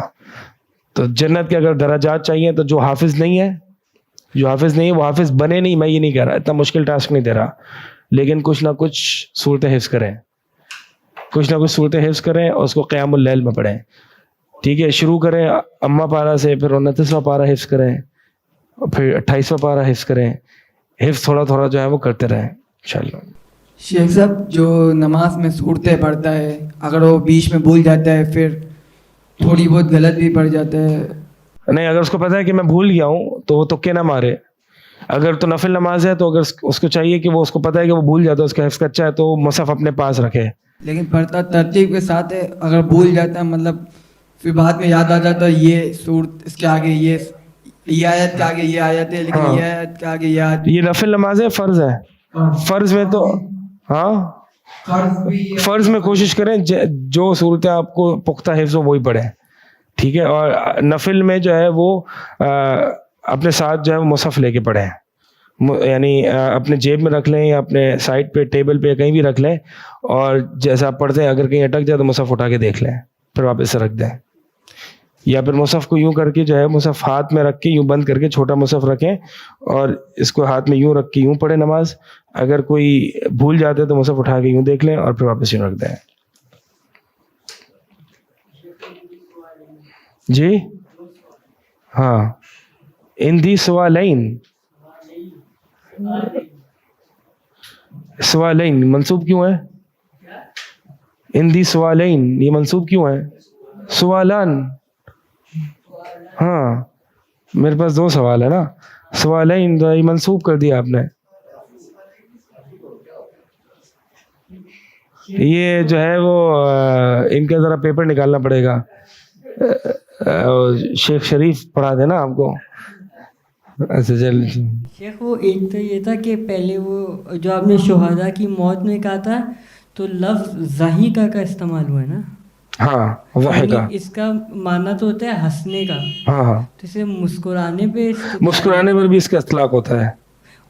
تو جنت کے اگر درجات چاہیے تو جو حافظ نہیں ہے وہ حافظ بنے نہیں. میں یہ نہیں کہہ رہا، اتنا مشکل ٹاسک نہیں دے رہا، لیکن کچھ نہ کچھ صورتیں حفظ کریں، اور اس کو قیام اللیل میں پڑھیں. ٹھیک ہے، شروع کریں اما پارہ سے، پھر 29واں پارہ حفظ کریں، اور پھر 28واں پارہ حفظ کریں. حفظ تھوڑا تھوڑا جو ہے وہ کرتے رہیں انشاءاللہ. شیخ صاحب جو نماز میں صورتیں پڑھتا ہے، اگر وہ بیچ میں بھول جاتا ہے، پھر تھوڑی بہت غلط بھی پڑ جاتا ہے، نہیں، اگر اس کو پتہ ہے کہ میں بھول گیا ہوں تو وہ تکے نہ مارے. اگر تو نفل نماز ہے تو اگر اس کو چاہیے کہ وہ اس کو پتہ ہے کہ وہ بھول جاتا ہے، اس کا حفظ کچا ہے، تو وہ مصحف اپنے پاس رکھے. لیکن پڑھتا ترتیب کے ساتھ ہے، اگر بھول جاتا ہے مطلب پھر بعد میں یاد آ جاتا ہے یہ صورت اس کے آگے یہ آیت کے آگے یہ آیت ہے، لیکن یہ آیت کے آگے یہ آیت. یہ نفل نماز ہے، فرض ہے. فرض میں تو فرض میں کوشش کریں جو صورتیں آپ کو پختہ حفظ ہو وہی پڑھیں، ٹھیک ہے. اور نفل میں جو ہے وہ اپنے ساتھ جو ہے وہ مصحف لے کے پڑھیں، یعنی اپنے جیب میں رکھ لیں یا اپنے سائڈ پہ ٹیبل پہ کہیں بھی رکھ لیں، اور جیسا آپ پڑھتے ہیں اگر کہیں اٹک جائے تو مصحف اٹھا کے دیکھ لیں، پھر واپس سے رکھ دیں. یا پھر مصحف کو یوں کر کے جو ہے مصحف ہاتھ میں رکھ کے یوں بند کر کے چھوٹا مصحف رکھیں، اور اس کو ہاتھ میں یوں رکھ کے یوں پڑھیں نماز. اگر کوئی بھول جاتے تو مصحف اٹھا کے یوں دیکھ لیں اور پھر واپس یوں رکھ دیں. جی ہاں، ان دی سوالین منصوب کیوں ہے؟ ان دی سوالین یہ منصوب کیوں ہے؟ سوالان، ہاں میرے پاس 2 سوال ہے نا، سوالین یہ منصوب کر دیا آپ نے. یہ جو ہے وہ ان کا ذرا پیپر نکالنا پڑے گا. شیخ شریف پڑھا دے نا آپ کو. اچھا چل شیخ، وہ ایک تو یہ تھا کہ پہلے وہ جو آپ نے شہداء کی موت میں کہا تھا تو لفظ ضحیکہ کا استعمال ہوا ہے نا؟ ہاں ضحیکہ، اس کا معنی تو ہوتا ہے ہنسنے کا. ہاں تو اسے مسکرانے پر بھی اس کا اطلاق ہوتا ہے.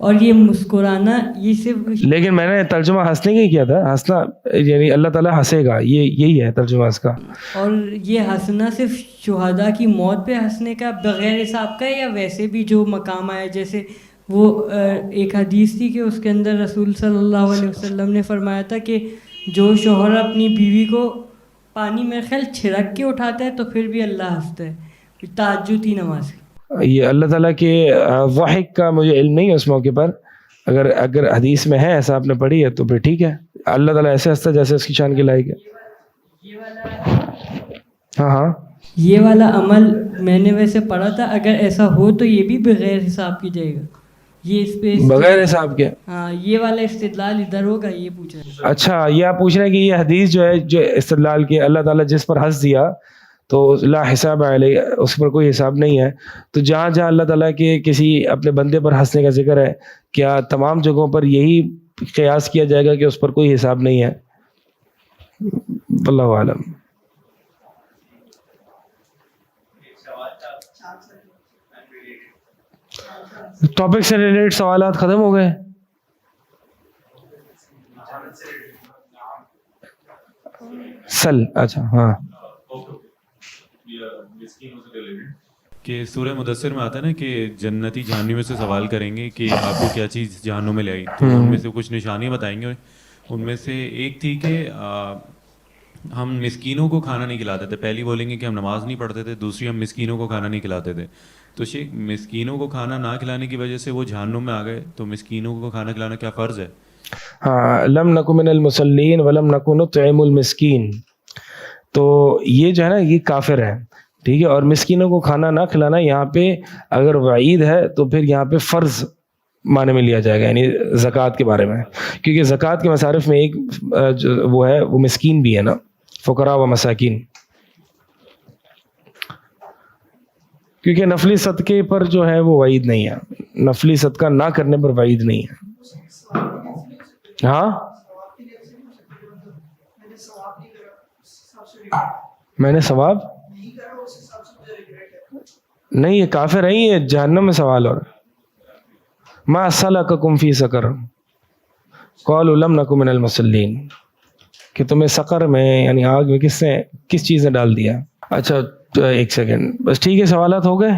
اور یہ مسکرانا یہ صرف، لیکن میں نے ترجمہ ہنسنے کا ہی کیا تھا، ہنسنا یعنی اللہ تعالیٰ ہنسے گا، یہی ہے ترجمہ اس کا. اور یہ ہنسنا صرف شہداء کی موت پہ ہنسنے کا بغیر حساب کا ہے، یا ویسے بھی جو مقام آیا؟ جیسے وہ ایک حدیث تھی کہ اس کے اندر رسول صلی اللہ علیہ وسلم نے فرمایا تھا کہ جو شوہر اپنی بیوی کو پانی میں خیال چھڑک کے اٹھاتا ہے تو پھر بھی اللہ ہنستا ہے، تہجد کی نماز. یہ اللہ تعالیٰ کے ضحک کا مجھے علم نہیں ہے اس موقع پر، اگر حدیث میں ہے ایسا آپ نے پڑھی ہے تو پھر ٹھیک ہے. اللہ تعالیٰ ایسے ہنستا ہے جیسے اس کی شان کے لائق ہے. ہاں یہ والا عمل میں نے ویسے پڑھا تھا، اگر ایسا ہو تو یہ بھی بغیر حساب کی جائے گا، یہ اس پہ بغیر حساب کے؟ ہاں یہ والا استدلال ادھر ہوگا، یہ پوچھ رہے ہیں. اچھا یہ آپ پوچھ رہے ہیں کہ یہ حدیث جو ہے جو استدلال کی اللہ تعالیٰ جس پر ہنس دیا تو لا حساب علیہ، اس پر کوئی حساب نہیں ہے، تو جہاں جہاں اللہ تعالیٰ کے کسی اپنے بندے پر ہنسنے کا ذکر ہے کیا تمام جگہوں پر یہی قیاس کیا جائے گا کہ اس پر کوئی حساب نہیں ہے؟ واللہ عالم. ٹاپک سے ریلیٹڈ سوالات ختم ہو گئے؟ سل اچھا ہاں کہ سورہ مدثر میں آتا ہے نا کہ جنتی جہنمیوں سے سوال کریں گے کہ آپ کو کیا چیز جہنم میں لے آئی، تو ان میں سے کچھ نشانیاں بتائیں گے. ان میں سے ایک تھی کہ ہم مسکینوں کو کھانا نہیں کھلاتے تھے. پہلی بولیں گے کہ ہم نماز نہیں پڑھتے تھے، دوسری ہم مسکینوں کو کھانا نہیں کھلاتے تھے. تو شیخ مسکینوں کو کھانا نہ کھلانے کی وجہ سے وہ جہنم میں آ گئے، تو مسکینوں کو کھانا کھلانا کیا فرض ہے؟ ہاں، لم نکن من المصلین ولم نکن نطعم المسکین، تو یہ جو ہے نا یہ کافر ہے، ٹھیک ہے. اور مسکینوں کو کھانا نہ کھلانا یہاں پہ اگر وعید ہے تو پھر یہاں پہ فرض معنی میں لیا جائے گا، یعنی زکوٰۃ کے بارے میں، کیونکہ زکوٰۃ کے مصارف میں ایک وہ ہے وہ مسکین بھی ہے نا، فقراء و مساکین. کیونکہ نفلی صدقے پر جو ہے وہ وعید نہیں ہے، نفلی صدقہ نہ کرنے پر وعید نہیں ہے. ہاں میں نے ثواب نہیں، یہ کافر ہے، یہ جہنم میں سوال. اور ما سلککم فی سقر قالوا لم نک من المصلین، کہ تمہیں سقر میں یعنی آگ میں کس چیز نے ڈال دیا. اچھا ایک سیکنڈ بس، ٹھیک ہے، سوالات ہو گئے.